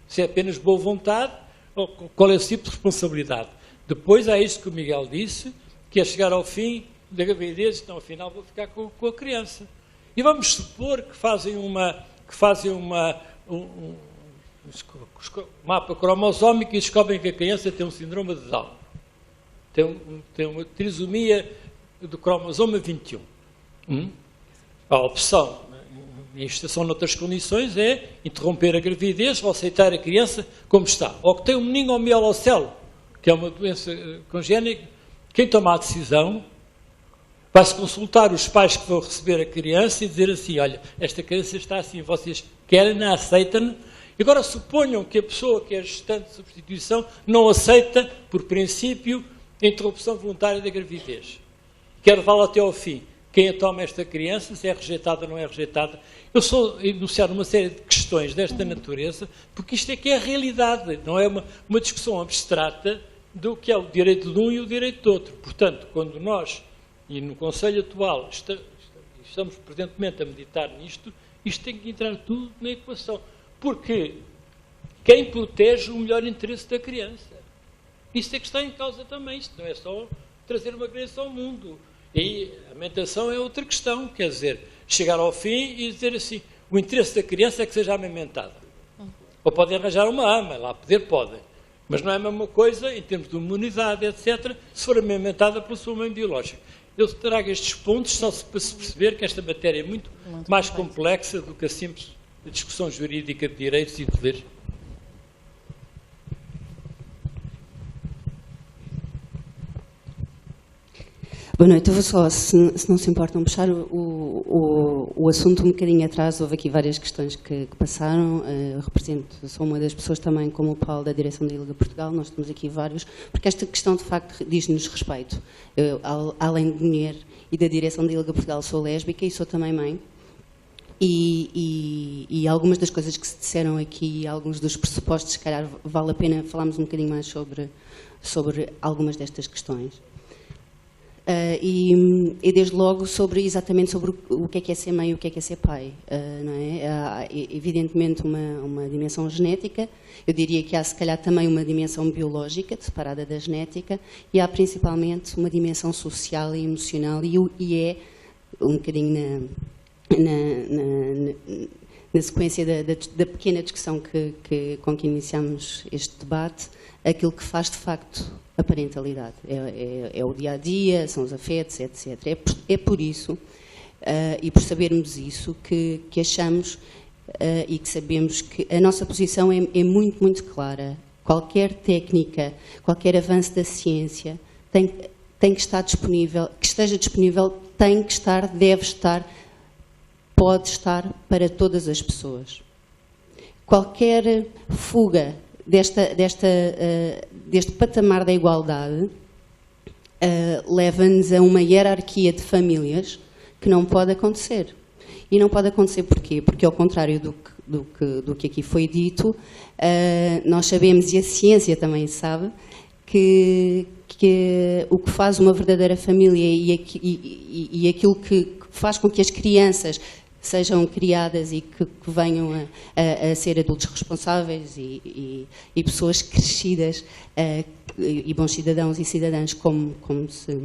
Se é apenas boa vontade ou qual é o tipo de responsabilidade? Depois há isso que o Miguel disse, que é chegar ao fim da gravidez, então afinal vou ficar com a criança. E vamos supor que fazem um mapa cromosómico e descobrem que a criança tem um síndrome de Down. Tem uma trisomia do cromosoma 21. A opção, em gestação noutras condições, é interromper a gravidez ou aceitar a criança como está. Ou que tem um meningomielocele, que é uma doença congénita. Quem toma a decisão vai-se consultar os pais que vão receber a criança e dizer assim, olha, esta criança está assim, vocês querem-na, aceitam-na, Agora suponham que a pessoa que é gestante de substituição não aceita, por princípio, a interrupção voluntária da gravidez. Quer levá-la até ao fim. Quem a toma esta criança, se é rejeitada ou não é rejeitada. Eu sou enunciar uma série de questões desta natureza, porque isto é que é a realidade, não é uma discussão abstrata do que é o direito de um e o direito do outro. Portanto, quando nós, e no Conselho atual, estamos presentemente a meditar nisto, isto tem que entrar tudo na equação. Porque quem protege o melhor interesse da criança? Isso é que está em causa também. Isto não é só trazer uma criança ao mundo. E a amamentação é outra questão, quer dizer, chegar ao fim e dizer assim, o interesse da criança é que seja amamentada. Ou podem arranjar uma ama, lá poder podem. Mas não é a mesma coisa, em termos de imunidade, etc., se for amamentada pela sua mãe biológica. Eu trago estes pontos só para se perceber que esta matéria é muito mais complexa do que a simples discussão jurídica de direitos e deveres. Boa noite. Eu vou só, se não se importam, puxar o assunto um bocadinho atrás. Houve aqui várias questões que passaram. Sou uma das pessoas também, como o Paulo, da direção da ILGA Portugal. Nós temos aqui vários, porque esta questão, de facto, diz-nos respeito. Eu, além de mulher e da direção da ILGA Portugal, sou lésbica e sou também mãe. E algumas das coisas que se disseram aqui, alguns dos pressupostos, se calhar vale a pena falarmos um bocadinho mais sobre algumas destas questões. E desde logo exatamente sobre o que é ser mãe e o que é ser pai. Não é? Há evidentemente uma dimensão genética, eu diria que há se calhar também uma dimensão biológica, separada da genética, e há principalmente uma dimensão social e emocional, e é um bocadinho na sequência da pequena discussão com que iniciamos este debate, aquilo que faz de facto a parentalidade. É o dia-a-dia, são os afetos, etc. É por isso, e por sabermos isso, que achamos e que sabemos que a nossa posição é muito, muito clara. Qualquer técnica, qualquer avanço da ciência tem que estar disponível, que esteja disponível, tem que estar, deve estar, pode estar para todas as pessoas. Qualquer fuga deste patamar da igualdade leva-nos a uma hierarquia de famílias que não pode acontecer. E não pode acontecer porquê? Porque, ao contrário do que aqui foi dito, nós sabemos, e a ciência também sabe, que o que faz uma verdadeira família e aquilo que faz com que as crianças sejam criadas e que venham a ser adultos responsáveis e pessoas crescidas e bons cidadãos e cidadãs como se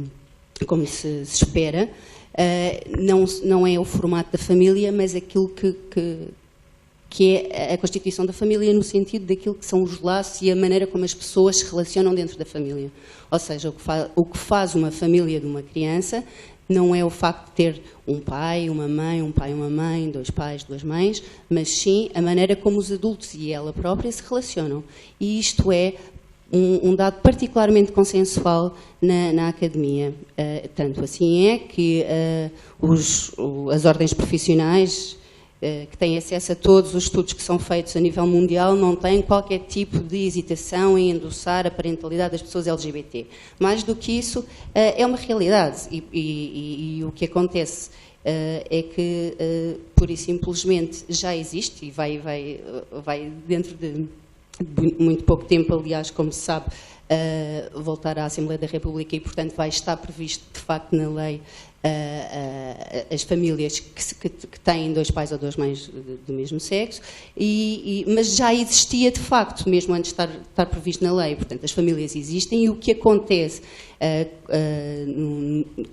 espera, não é o formato da família, mas aquilo que é a constituição da família no sentido daquilo que são os laços e a maneira como as pessoas se relacionam dentro da família. Ou seja, o que faz uma família de uma criança não é o facto de ter um pai, uma mãe, dois pais, duas mães, mas sim a maneira como os adultos e ela própria se relacionam. E isto é um dado particularmente consensual na academia. Tanto assim é que as ordens profissionais que têm acesso a todos os estudos que são feitos a nível mundial não têm qualquer tipo de hesitação em endossar a parentalidade das pessoas LGBT. Mais do que isso, é uma realidade e o que acontece é que, pura e simplesmente, já existe e vai dentro de muito pouco tempo, aliás, como se sabe, voltar à Assembleia da República e, portanto, vai estar previsto, de facto, na lei as famílias que têm dois pais ou duas mães do mesmo sexo, mas já existia, de facto, mesmo antes de estar previsto na lei. Portanto, as famílias existem e o que acontece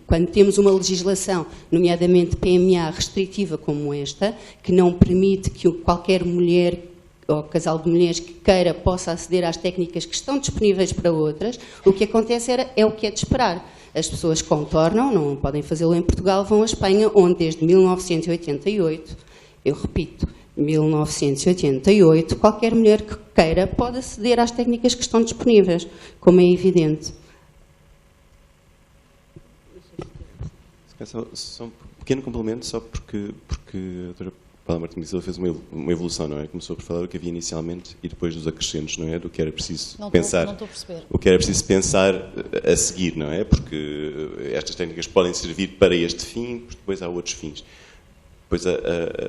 quando temos uma legislação, nomeadamente PMA restritiva como esta, que não permite que qualquer mulher ou casal de mulheres que queira possa aceder às técnicas que estão disponíveis para outras, o que acontece é o que é de esperar. As pessoas contornam, não podem fazê-lo em Portugal, vão à Espanha, onde desde 1988, eu repito, 1988, qualquer mulher que queira pode aceder às técnicas que estão disponíveis, como é evidente. Só um pequeno complemento, só porque a doutora Paula Martins de Silva fez uma evolução, não é? Começou por falar o que havia inicialmente e depois dos acrescentos, não é? Do que era preciso pensar. Não estou a perceber. O que era preciso pensar a seguir, não é? Porque estas técnicas podem servir para este fim, depois há outros fins. Pois,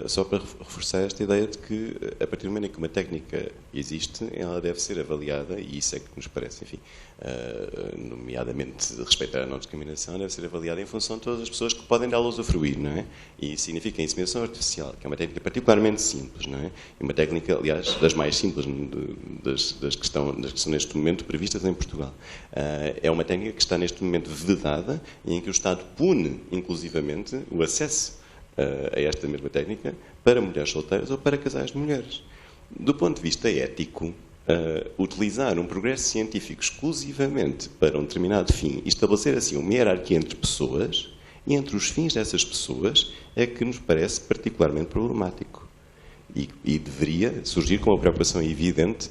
só para reforçar esta ideia de que, a partir do momento em que uma técnica existe, ela deve ser avaliada, e isso é que nos parece, enfim, nomeadamente respeitar a não-discriminação, deve ser avaliada em função de todas as pessoas que podem dela usufruir, não é? E isso significa a inseminação artificial, que é uma técnica particularmente simples, não é? E uma técnica, aliás, das mais simples das que estão neste momento previstas em Portugal. É uma técnica que está neste momento vedada e em que o Estado pune, inclusivamente, o acesso a esta mesma técnica para mulheres solteiras ou para casais de mulheres. Do ponto de vista ético, utilizar um progresso científico exclusivamente para um determinado fim e estabelecer assim uma hierarquia entre pessoas e entre os fins dessas pessoas é que nos parece particularmente problemático. E deveria surgir com uma preocupação evidente,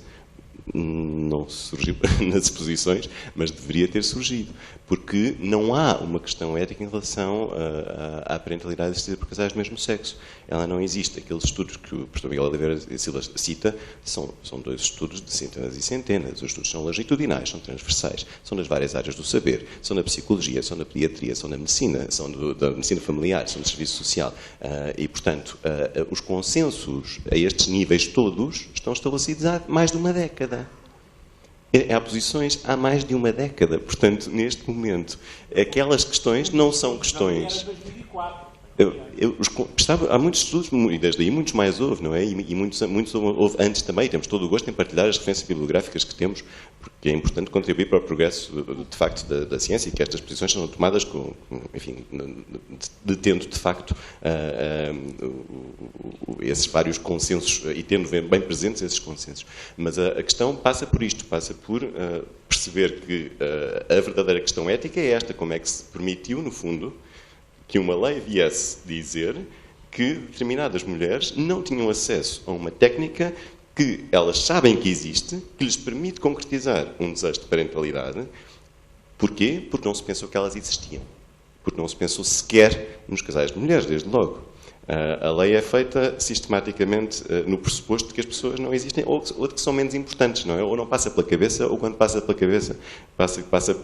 não surgiu nas exposições, mas deveria ter surgido, porque não há uma questão ética em relação à parentalidade existida por casais do mesmo sexo. Ela não existe. Aqueles estudos que o professor Miguel Oliveira Silva cita são 2 estudos de centenas e centenas. Os estudos são longitudinais, são transversais, são nas várias áreas do saber, são na psicologia, são na pediatria, são na medicina, são da medicina familiar, são do serviço social. E, portanto, os consensos a estes níveis todos estão estabelecidos há mais de uma década. Há posições há mais de uma década. Portanto, neste momento, aquelas questões não são questões... Há muitos estudos, e desde aí muitos mais houve, não é? E muitos houve antes também. Temos todo o gosto em partilhar as referências bibliográficas que temos, porque é importante contribuir para o progresso, de facto, da ciência, e que estas posições são tomadas, enfim, detendo, de facto, esses vários consensos e tendo bem presentes esses consensos. Mas a questão passa por isto, passa por perceber que a verdadeira questão ética é esta: como é que se permitiu, no fundo, que uma lei viesse dizer que determinadas mulheres não tinham acesso a uma técnica que elas sabem que existe, que lhes permite concretizar um desejo de parentalidade. Porquê? Porque não se pensou que elas existiam. Porque não se pensou sequer nos casais de mulheres, desde logo. A lei é feita sistematicamente no pressuposto de que as pessoas não existem ou de que são menos importantes, não é? Ou não passa pela cabeça, ou quando passa pela cabeça, passa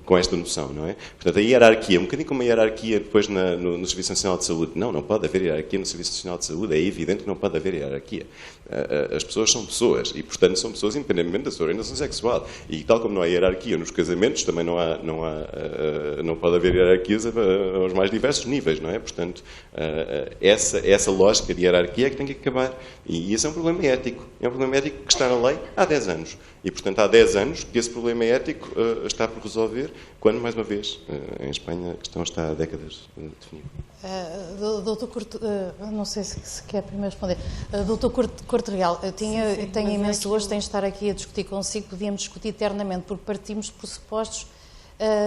com esta noção, não é? Portanto, a hierarquia, um bocadinho como a hierarquia depois no Serviço Nacional de Saúde. Não pode haver hierarquia no Serviço Nacional de Saúde, é evidente que não pode haver hierarquia. As pessoas são pessoas e, portanto, são pessoas independentemente da sua orientação sexual. E tal como não há hierarquia nos casamentos, também não pode haver hierarquias aos mais diversos níveis, não é? Portanto, essa lógica de hierarquia é que tem que acabar. E esse é um problema ético. É um problema ético que está na lei há 10 anos. E, portanto, há 10 anos que esse problema ético está por resolver, quando, mais uma vez, em Espanha a questão está há décadas definida. Doutor Corte, não sei se quer primeiro responder. Doutor Corte Real, eu tenho imenso gosto em estar aqui a discutir consigo, podíamos discutir eternamente, porque partimos de pressupostos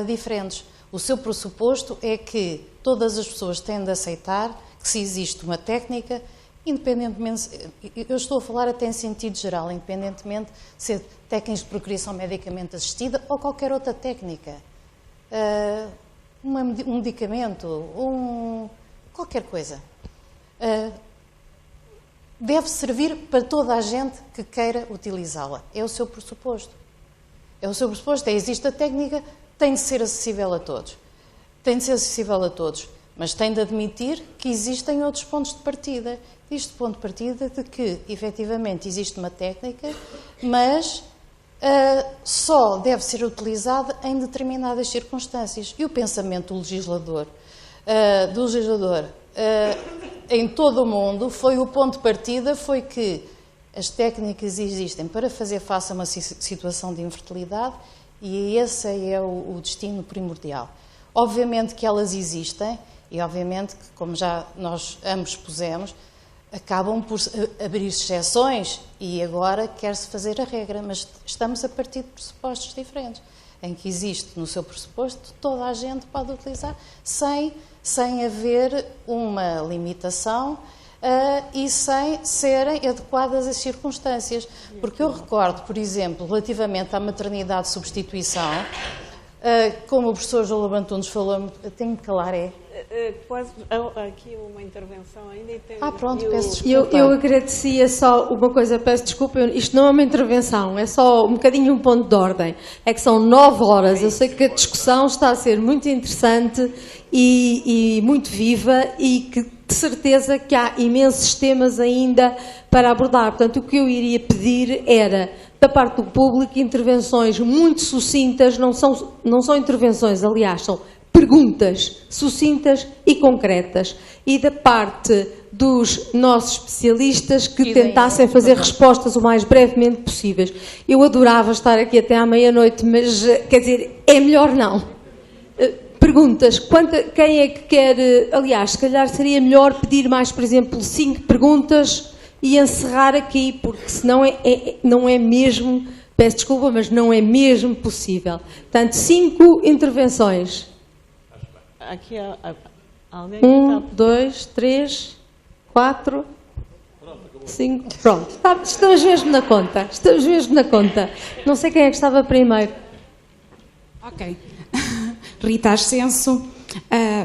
diferentes. O seu pressuposto é que todas as pessoas têm de aceitar que se existe uma técnica, independentemente, eu estou a falar até em sentido geral, independentemente de ser técnicas de procriação medicamente assistida ou qualquer outra técnica, um medicamento, qualquer coisa, deve servir para toda a gente que queira utilizá-la. É o seu pressuposto. Existe a técnica, tem de ser acessível a todos. Mas tem de admitir que existem outros pontos de partida. Este ponto de partida de que, efetivamente, existe uma técnica, mas só deve ser utilizada em determinadas circunstâncias. E o pensamento do legislador, em todo o mundo, o ponto de partida foi que as técnicas existem para fazer face a uma situação de infertilidade e esse é o destino primordial. Obviamente que elas existem, e obviamente que, como já nós ambos expusemos, acabam por abrir exceções e agora quer-se fazer a regra, mas estamos a partir de pressupostos diferentes, em que existe no seu pressuposto toda a gente pode utilizar sem haver uma limitação e sem serem adequadas as circunstâncias. Porque eu recordo, por exemplo, relativamente à maternidade de substituição, como o professor João Labantunes falou, tenho que calar, Quase aqui uma intervenção ainda e temos pronto, peço desculpa. Eu agradecia só uma coisa, peço desculpa, isto não é uma intervenção, é só um bocadinho um ponto de ordem. É que são 9 horas, eu sei que a discussão está a ser muito interessante e muito viva e que de certeza que há imensos temas ainda para abordar. Portanto, o que eu iria pedir era, da parte do público, intervenções muito sucintas, não são intervenções, aliás, são perguntas sucintas e concretas. E da parte dos nossos especialistas que tentassem fazer respostas o mais brevemente possíveis. Eu adorava estar aqui até à meia-noite, mas, quer dizer, é melhor não. Perguntas, quem é que quer, aliás, se calhar seria melhor pedir mais, por exemplo, 5 perguntas e encerrar aqui, porque senão não é mesmo, peço desculpa, mas não é mesmo possível. Portanto, 5 intervenções. Aqui alguém 1, 2, 3, 4, 5, pronto. Estamos mesmo na conta. Não sei quem é que estava primeiro. Ok. Rita Ascenso,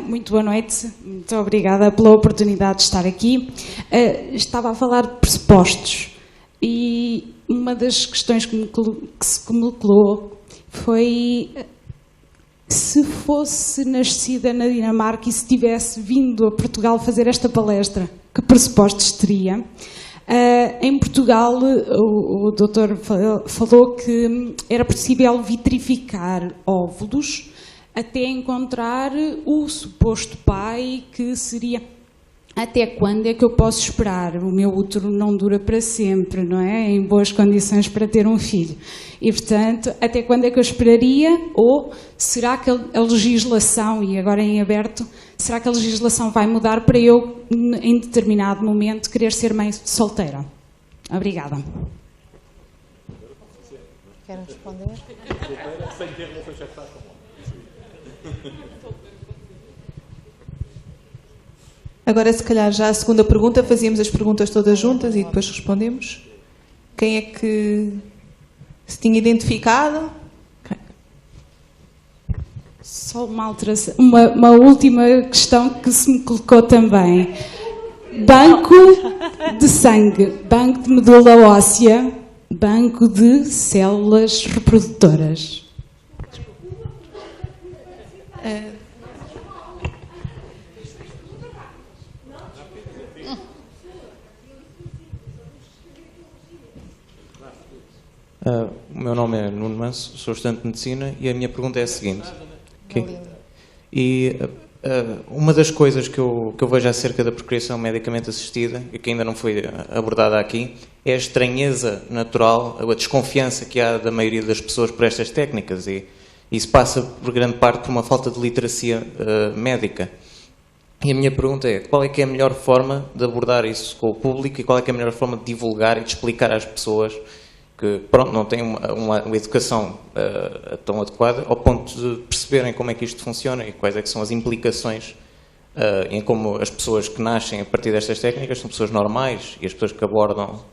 muito boa noite, muito obrigada pela oportunidade de estar aqui. Estava a falar de pressupostos e uma das questões que me colocou foi se fosse nascida na Dinamarca e se tivesse vindo a Portugal fazer esta palestra, que pressupostos teria? Em Portugal, o doutor falou que era possível vitrificar óvulos até encontrar o suposto pai, que seria... Até quando é que eu posso esperar? O meu útero não dura para sempre, não é? Em boas condições para ter um filho. E, portanto, até quando é que eu esperaria? Ou será que a legislação, e agora em aberto, será que a legislação vai mudar para eu, em determinado momento, querer ser mãe solteira? Obrigada. Querem responder? Sem ter relações sexuais com homens. Agora, se calhar, já a segunda pergunta, fazíamos as perguntas todas juntas e depois respondemos. Quem é que se tinha identificado? Só uma alteração, uma última questão que se me colocou também. Banco de sangue, banco de medula óssea, banco de células reprodutoras. O meu nome é Nuno Manso, sou estudante de Medicina e a minha pergunta é a seguinte. E uma das coisas que eu vejo acerca da procriação medicamente assistida, e que ainda não foi abordada aqui, é a estranheza natural, a desconfiança que há da maioria das pessoas por estas técnicas, e isso passa por grande parte por uma falta de literacia médica. E a minha pergunta é, qual é que é a melhor forma de abordar isso com o público e qual é que é a melhor forma de divulgar e de explicar às pessoas que, pronto, não têm uma educação tão adequada, ao ponto de perceberem como é que isto funciona e quais é que são as implicações em como as pessoas que nascem a partir destas técnicas são pessoas normais e as pessoas que abordam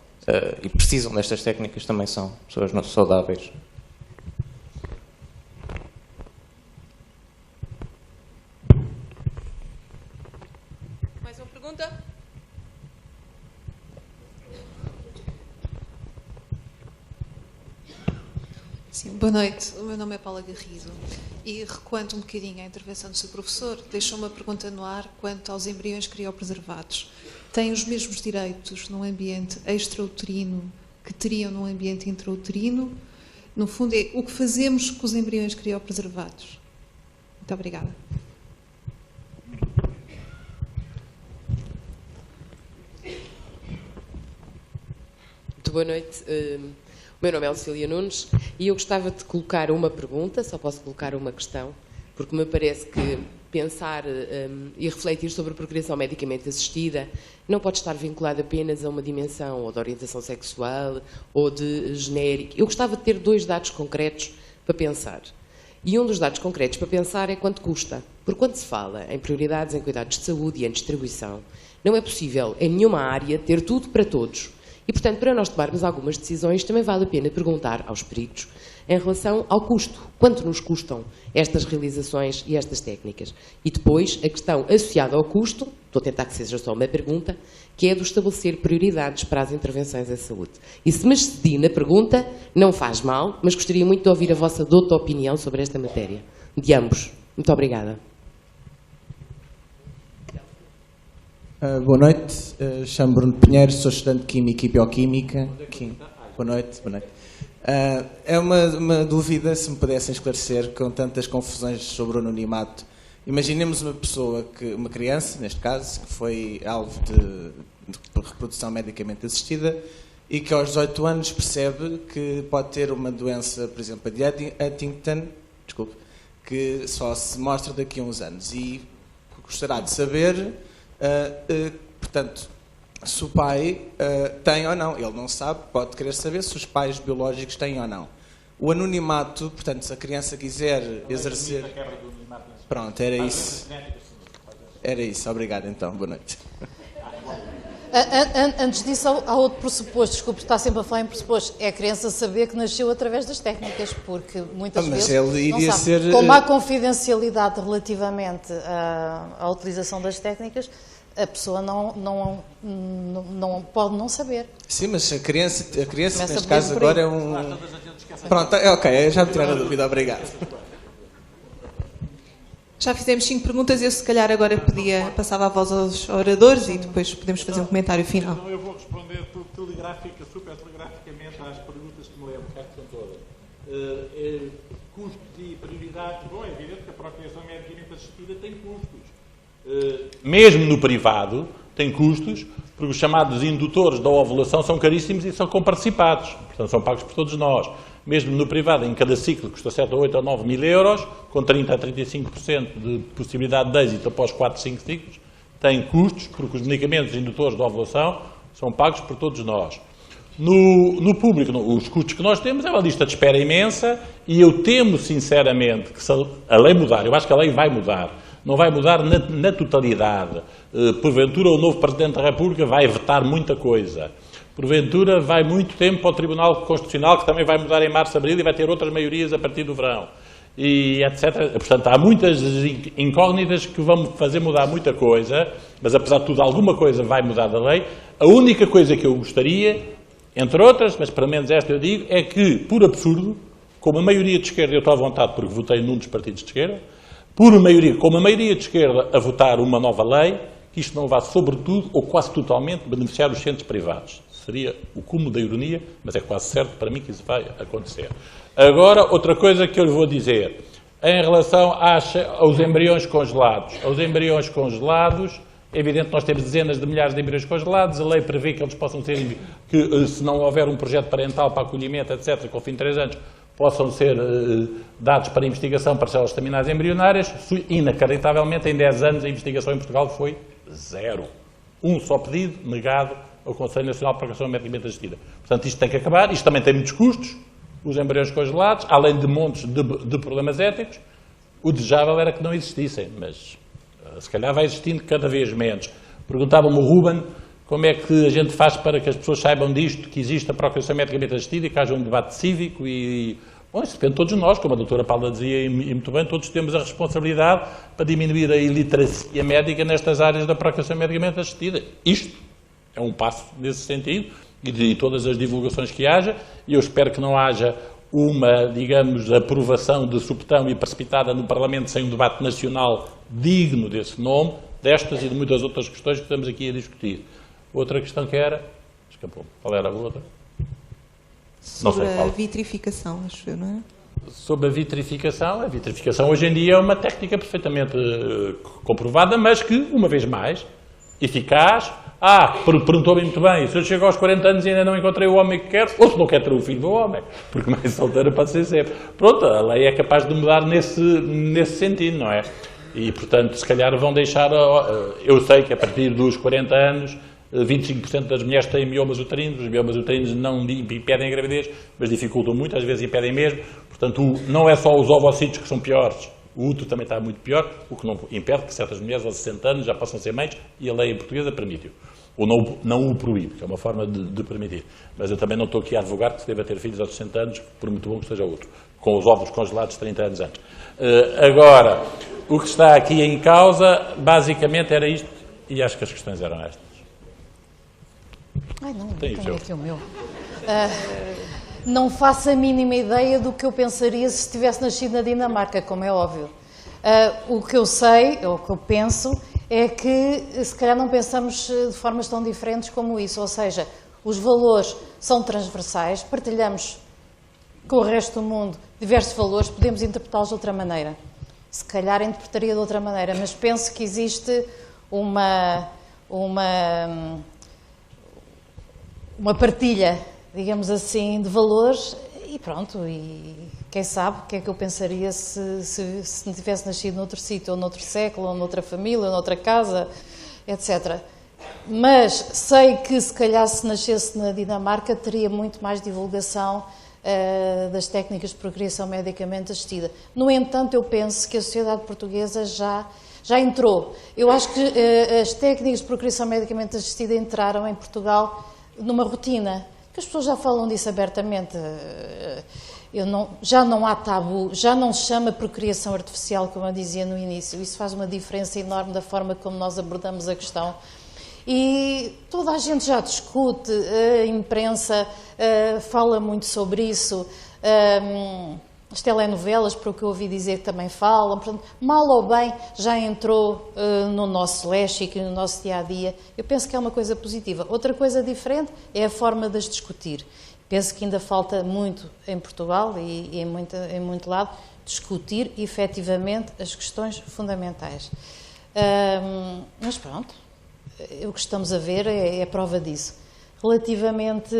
e precisam destas técnicas também são pessoas saudáveis. Mais uma pergunta? Sim, boa noite. O meu nome é Paula Garrido e recuando um bocadinho a intervenção do seu professor, deixou uma pergunta no ar quanto aos embriões criopreservados. Têm os mesmos direitos num ambiente extrauterino que teriam num ambiente intrauterino? No fundo, é o que fazemos com os embriões criopreservados. Muito obrigada. Muito boa noite. O meu nome é Lucília Nunes e eu gostava de colocar uma pergunta, só posso colocar uma questão, porque me parece que pensar e refletir sobre a procriação medicamente assistida não pode estar vinculado apenas a uma dimensão ou de orientação sexual ou de genérico. Eu gostava de ter 2 dados concretos para pensar. E um dos dados concretos para pensar é quanto custa. Porque quando se fala em prioridades em cuidados de saúde e em distribuição, não é possível em nenhuma área ter tudo para todos. E, portanto, para nós tomarmos algumas decisões, também vale a pena perguntar aos peritos em relação ao custo. Quanto nos custam estas realizações e estas técnicas? E depois, a questão associada ao custo, estou a tentar que seja só uma pergunta, que é do estabelecer prioridades para as intervenções em saúde. E se me excedi na pergunta, não faz mal, mas gostaria muito de ouvir a vossa douta opinião sobre esta matéria. De ambos. Muito obrigada. Boa noite, chamo Bruno Pinheiro, sou estudante de Química e Bioquímica. Boa noite, boa noite. É uma dúvida, se me pudessem esclarecer, com tantas confusões sobre o anonimato. Imaginemos uma criança, neste caso, que foi alvo de reprodução medicamente assistida e que aos 18 anos percebe que pode ter uma doença, por exemplo, a de Huntington, que só se mostra daqui a uns anos. E gostará de saber, portanto, se o pai tem ou não. Ele não sabe, pode querer saber se os pais biológicos têm ou não. O anonimato, portanto, se a criança quiser exercer... Pronto, era isso. Era isso, obrigado então, boa noite. Antes disso, há outro pressuposto, desculpe, está sempre a falar em pressuposto, é a criança saber que nasceu através das técnicas, porque muitas vezes ele iria não sabe. Como há confidencialidade relativamente à utilização das técnicas, a pessoa não pode não saber. Sim, mas a criança neste caso agora é um... Pronto, ok, já me tiraram a dúvida, obrigado. Já fizemos 5 perguntas, eu se calhar agora passava a voz aos oradores e depois podemos fazer um comentário final. Então eu vou responder super telegraficamente às perguntas que me lembro, cá que são todas. Custos e prioridades, bom, é evidente que a procriação medicamente assistida tem custos. Mesmo no privado tem custos, porque os chamados indutores da ovulação são caríssimos e são comparticipados, portanto são pagos por todos nós. Mesmo no privado, em cada ciclo, custa 7 a 8 a 9 mil euros, com 30 a 35% de possibilidade de êxito após 4, 5 ciclos, tem custos, porque os medicamentos indutores de ovulação são pagos por todos nós. No público, os custos que nós temos é uma lista de espera imensa e eu temo, sinceramente, que se a lei mudar, eu acho que a lei vai mudar, não vai mudar na totalidade. Porventura, o novo Presidente da República vai vetar muita coisa. Porventura, vai muito tempo para o Tribunal Constitucional, que também vai mudar em março, abril, e vai ter outras maiorias a partir do verão, e etc. Portanto, há muitas incógnitas que vão fazer mudar muita coisa, mas, apesar de tudo, alguma coisa vai mudar da lei. A única coisa que eu gostaria, entre outras, mas pelo menos esta eu digo, é que, por absurdo, como a maioria de esquerda, eu estou à vontade porque votei num dos partidos de esquerda, como a maioria de esquerda a votar uma nova lei, que isto não vá, sobretudo, ou quase totalmente, beneficiar os centros privados. Seria o cúmulo da ironia, mas é quase certo para mim que isso vai acontecer. Agora, outra coisa que eu lhe vou dizer, em relação aos embriões congelados. Aos embriões congelados, é evidente que nós temos dezenas de milhares de embriões congelados, a lei prevê que eles possam ser, que se não houver um projeto parental para acolhimento, etc., com o fim de 3 anos, possam ser dados para investigação para células estaminares embrionárias. Inacreditavelmente, em 10 anos, a investigação em Portugal foi 0. Um só pedido, negado ao Conselho Nacional de Procriação Medicamente Assistida. Portanto, isto tem que acabar. Isto também tem muitos custos, os embriões congelados, além de montes de problemas éticos. O desejável era que não existissem, mas se calhar vai existindo cada vez menos. Perguntava-me o Ruben como é que a gente faz para que as pessoas saibam disto, que existe a procriação medicamente assistida e que haja um debate cívico e... Bom, isso depende de todos nós, como a doutora Paula dizia, e muito bem, todos temos a responsabilidade para diminuir a iliteracia médica nestas áreas da procriação medicamente assistida. Isto é um passo nesse sentido, e de todas as divulgações que haja, e eu espero que não haja uma, digamos, aprovação de supetão e precipitada no Parlamento sem um debate nacional digno desse nome, destas e de muitas outras questões que estamos aqui a discutir. Outra questão que era... Escapou. Qual era a outra? Sobre a vitrificação, acho eu, não é? Sobre a vitrificação hoje em dia é uma técnica perfeitamente comprovada, mas que, uma vez mais, eficaz. Perguntou-me muito bem, se eu chego aos 40 anos e ainda não encontrei o homem que quero, ou se não quer ter o filho do homem, porque mais solteira pode ser sempre. Pronto, a lei é capaz de mudar nesse sentido, não é? E, portanto, se calhar vão deixar... Eu sei que a partir dos 40 anos, 25% das mulheres têm miomas uterinos, os miomas uterinos não impedem a gravidez, mas dificultam muito, às vezes impedem mesmo. Portanto, não é só os ovocítos que são piores, o útero também está muito pior, o que não impede que certas mulheres aos 60 anos já possam ser mães, e a lei portuguesa permite-o. ou não o proíbe, que é uma forma de permitir. Mas eu também não estou aqui a advogar que se deva ter filhos aos 60 anos, por muito bom que esteja outro, com os óvulos congelados 30 anos antes. Agora, o que está aqui em causa, basicamente, era isto, e acho que as questões eram estas. Ai, não, Tem tenho aqui o meu. Não faço a mínima ideia do que eu pensaria se tivesse nascido na Dinamarca, como é óbvio. O que eu sei, ou o que eu penso, é que se calhar não pensamos de formas tão diferentes como isso, ou seja, os valores são transversais, partilhamos com o resto do mundo diversos valores, podemos interpretá-los de outra maneira. Se calhar interpretaria de outra maneira, mas penso que existe uma partilha, digamos assim, de valores e pronto, e quem sabe o que é que eu pensaria se não tivesse nascido noutro sítio, ou noutro século, ou noutra família, ou noutra casa, etc. Mas sei que se calhar se nascesse na Dinamarca teria muito mais divulgação das técnicas de procriação medicamente assistida. No entanto, eu penso que a sociedade portuguesa já entrou. Eu acho que as técnicas de procriação medicamente assistida entraram em Portugal numa rotina, que as pessoas já falam disso abertamente. Já não há tabu, já não se chama procriação artificial, como eu dizia no início. Isso faz uma diferença enorme da forma como nós abordamos a questão. E toda a gente já discute, a imprensa fala muito sobre isso, as telenovelas, por o que eu ouvi dizer, também falam. Portanto, mal ou bem, já entrou no nosso léxico e no nosso dia-a-dia. Eu penso que é uma coisa positiva. Outra coisa diferente é a forma de as discutir. Penso que ainda falta muito em Portugal e em muito lado discutir efetivamente as questões fundamentais. Mas pronto, o que estamos a ver é prova disso. Relativamente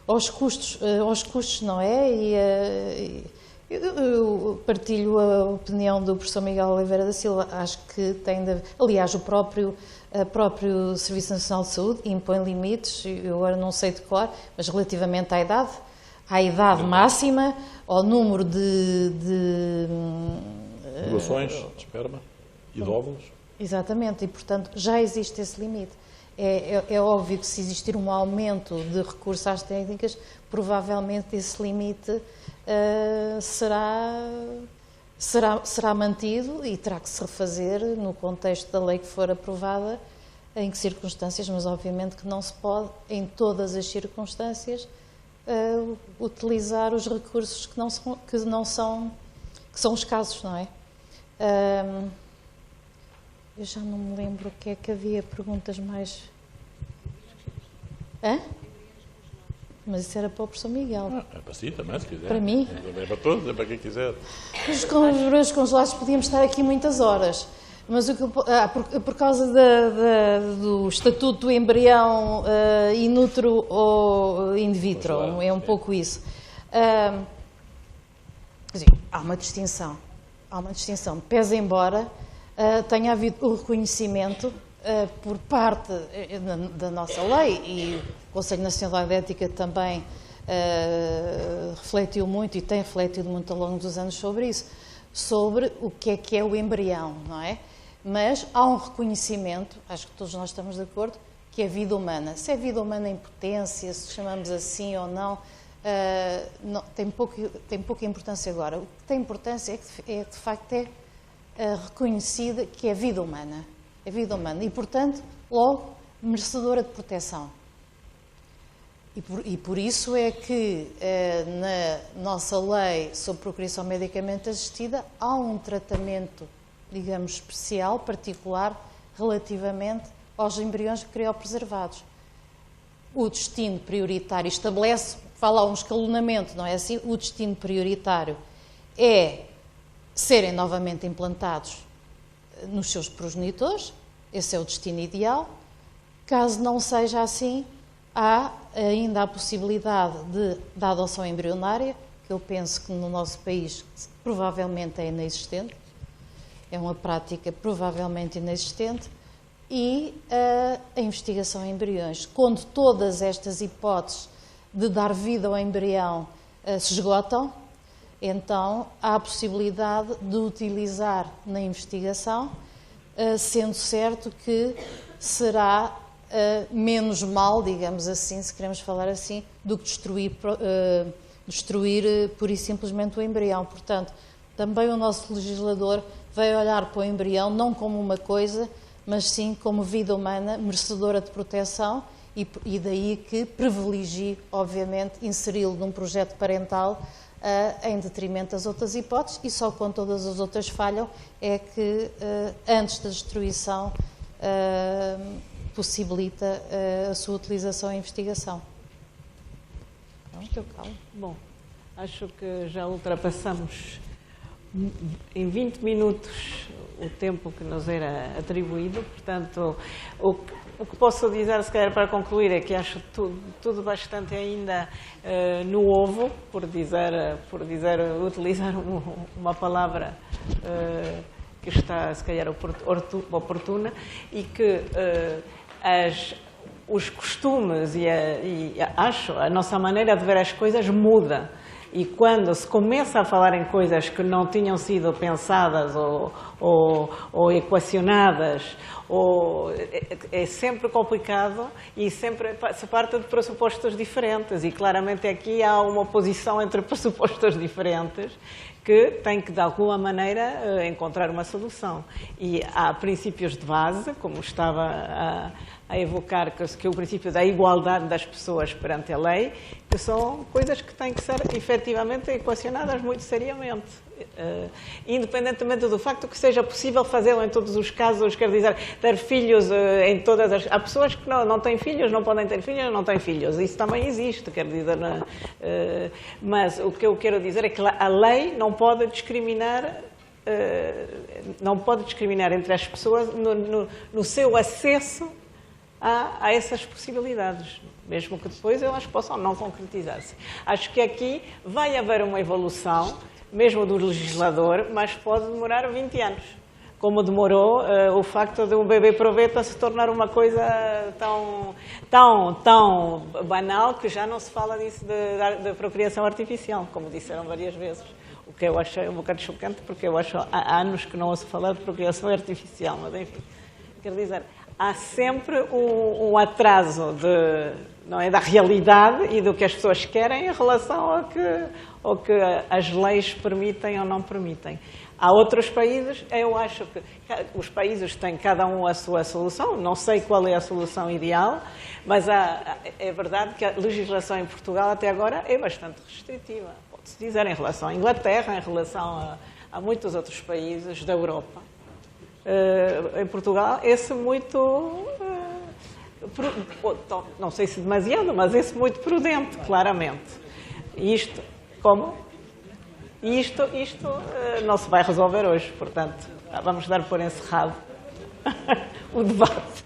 aos custos, não é? Eu partilho a opinião do professor Miguel Oliveira da Silva. Acho que tem de... Aliás, o próprio Serviço Nacional de Saúde impõe limites, eu agora não sei de cor, mas relativamente à idade máxima, ao número de doações de esperma e de óvulos. Exatamente, e portanto já existe esse limite. É óbvio que se existir um aumento de recurso às técnicas, provavelmente esse limite será mantido e terá que se refazer no contexto da lei que for aprovada, em que circunstâncias, mas obviamente que não se pode, em todas as circunstâncias, utilizar os recursos que são escassos, não é? Eu já não me lembro o que é que havia perguntas mais... Hã? Mas isso era para o professor Miguel. É para si também, se quiser. Para mim? É para todos, é para quem quiser. Os embriões congelados podíamos estar aqui muitas horas, mas por causa do estatuto do embrião in utero ou in vitro, é um pouco isso. Quer dizer, há uma distinção. Pese embora tenha havido o reconhecimento por parte da nossa lei, e o Conselho Nacional de Ética também refletiu muito e tem refletido muito ao longo dos anos sobre isso, sobre o que é o embrião, não é? Mas há um reconhecimento, acho que todos nós estamos de acordo, que é vida humana. Se é vida humana em potência, se chamamos assim ou não, tem pouca importância agora. O que tem importância é que de facto é reconhecida que é vida humana. É vida humana e, portanto, logo, merecedora de proteção. E por isso é que na nossa lei sobre procriação medicamente assistida há um tratamento, digamos, especial, particular, relativamente aos embriões criopreservados. O destino prioritário fala um escalonamento, não é assim? O destino prioritário é serem novamente implantados nos seus progenitores, esse é o destino ideal. Caso não seja assim, há ainda a possibilidade da adoção embrionária, que eu penso que no nosso país provavelmente é inexistente, é uma prática provavelmente inexistente, e a investigação em embriões. Quando todas estas hipóteses de dar vida ao embrião se esgotam, então há a possibilidade de utilizar na investigação, sendo certo que será menos mal, digamos assim, se queremos falar assim, do que destruir pura e simplesmente o embrião. Portanto, também o nosso legislador veio olhar para o embrião não como uma coisa, mas sim como vida humana merecedora de proteção, e daí que privilegie, obviamente, inseri-lo num projeto parental em detrimento das outras hipóteses, e só quando todas as outras falham é que, antes da destruição, possibilita a sua utilização e investigação. Bom, acho que já ultrapassamos em 20 minutos o tempo que nos era atribuído, portanto, o que posso dizer, se calhar, para concluir, é que acho tudo bastante ainda no ovo, por utilizar uma palavra que está, se calhar, oportuna, e que os costumes acho a nossa maneira de ver as coisas muda. E quando se começa a falar em coisas que não tinham sido pensadas ou equacionadas, é sempre complicado, e sempre se parte de pressupostos diferentes, e claramente aqui há uma oposição entre pressupostos diferentes que tem que, de alguma maneira, encontrar uma solução. E há princípios de base, como estava a evocar, que é o princípio da igualdade das pessoas perante a lei, que são coisas que têm que ser efetivamente equacionadas muito seriamente. Independentemente do facto que seja possível fazê-lo em todos os casos, quer dizer, ter filhos em todas as... Há pessoas que não têm filhos, não podem ter filhos, não têm filhos. Isso também existe, quer dizer... Mas o que eu quero dizer é que a lei não pode discriminar entre as pessoas no seu acesso a essas possibilidades, mesmo que depois elas possam não concretizar-se. Acho que aqui vai haver uma evolução, mesmo do legislador, mas pode demorar 20 anos. Como demorou o facto de um bebê proveta se tornar uma coisa tão banal que já não se fala disso de procriação artificial, como disseram várias vezes. O que eu achei um bocado chocante, porque eu acho há anos que não ouço falar de procriação artificial, mas enfim, quer dizer, há sempre um atraso da realidade e do que as pessoas querem em relação ao que as leis permitem ou não permitem. Há outros países, eu acho que os países têm cada um a sua solução, não sei qual é a solução ideal, mas é verdade que a legislação em Portugal até agora é bastante restritiva, pode-se dizer, em relação à Inglaterra, em relação a muitos outros países da Europa. Em Portugal, esse muito, não sei se demasiado, mas esse muito prudente, claramente. Isto não se vai resolver hoje, portanto, vamos dar por encerrado o debate.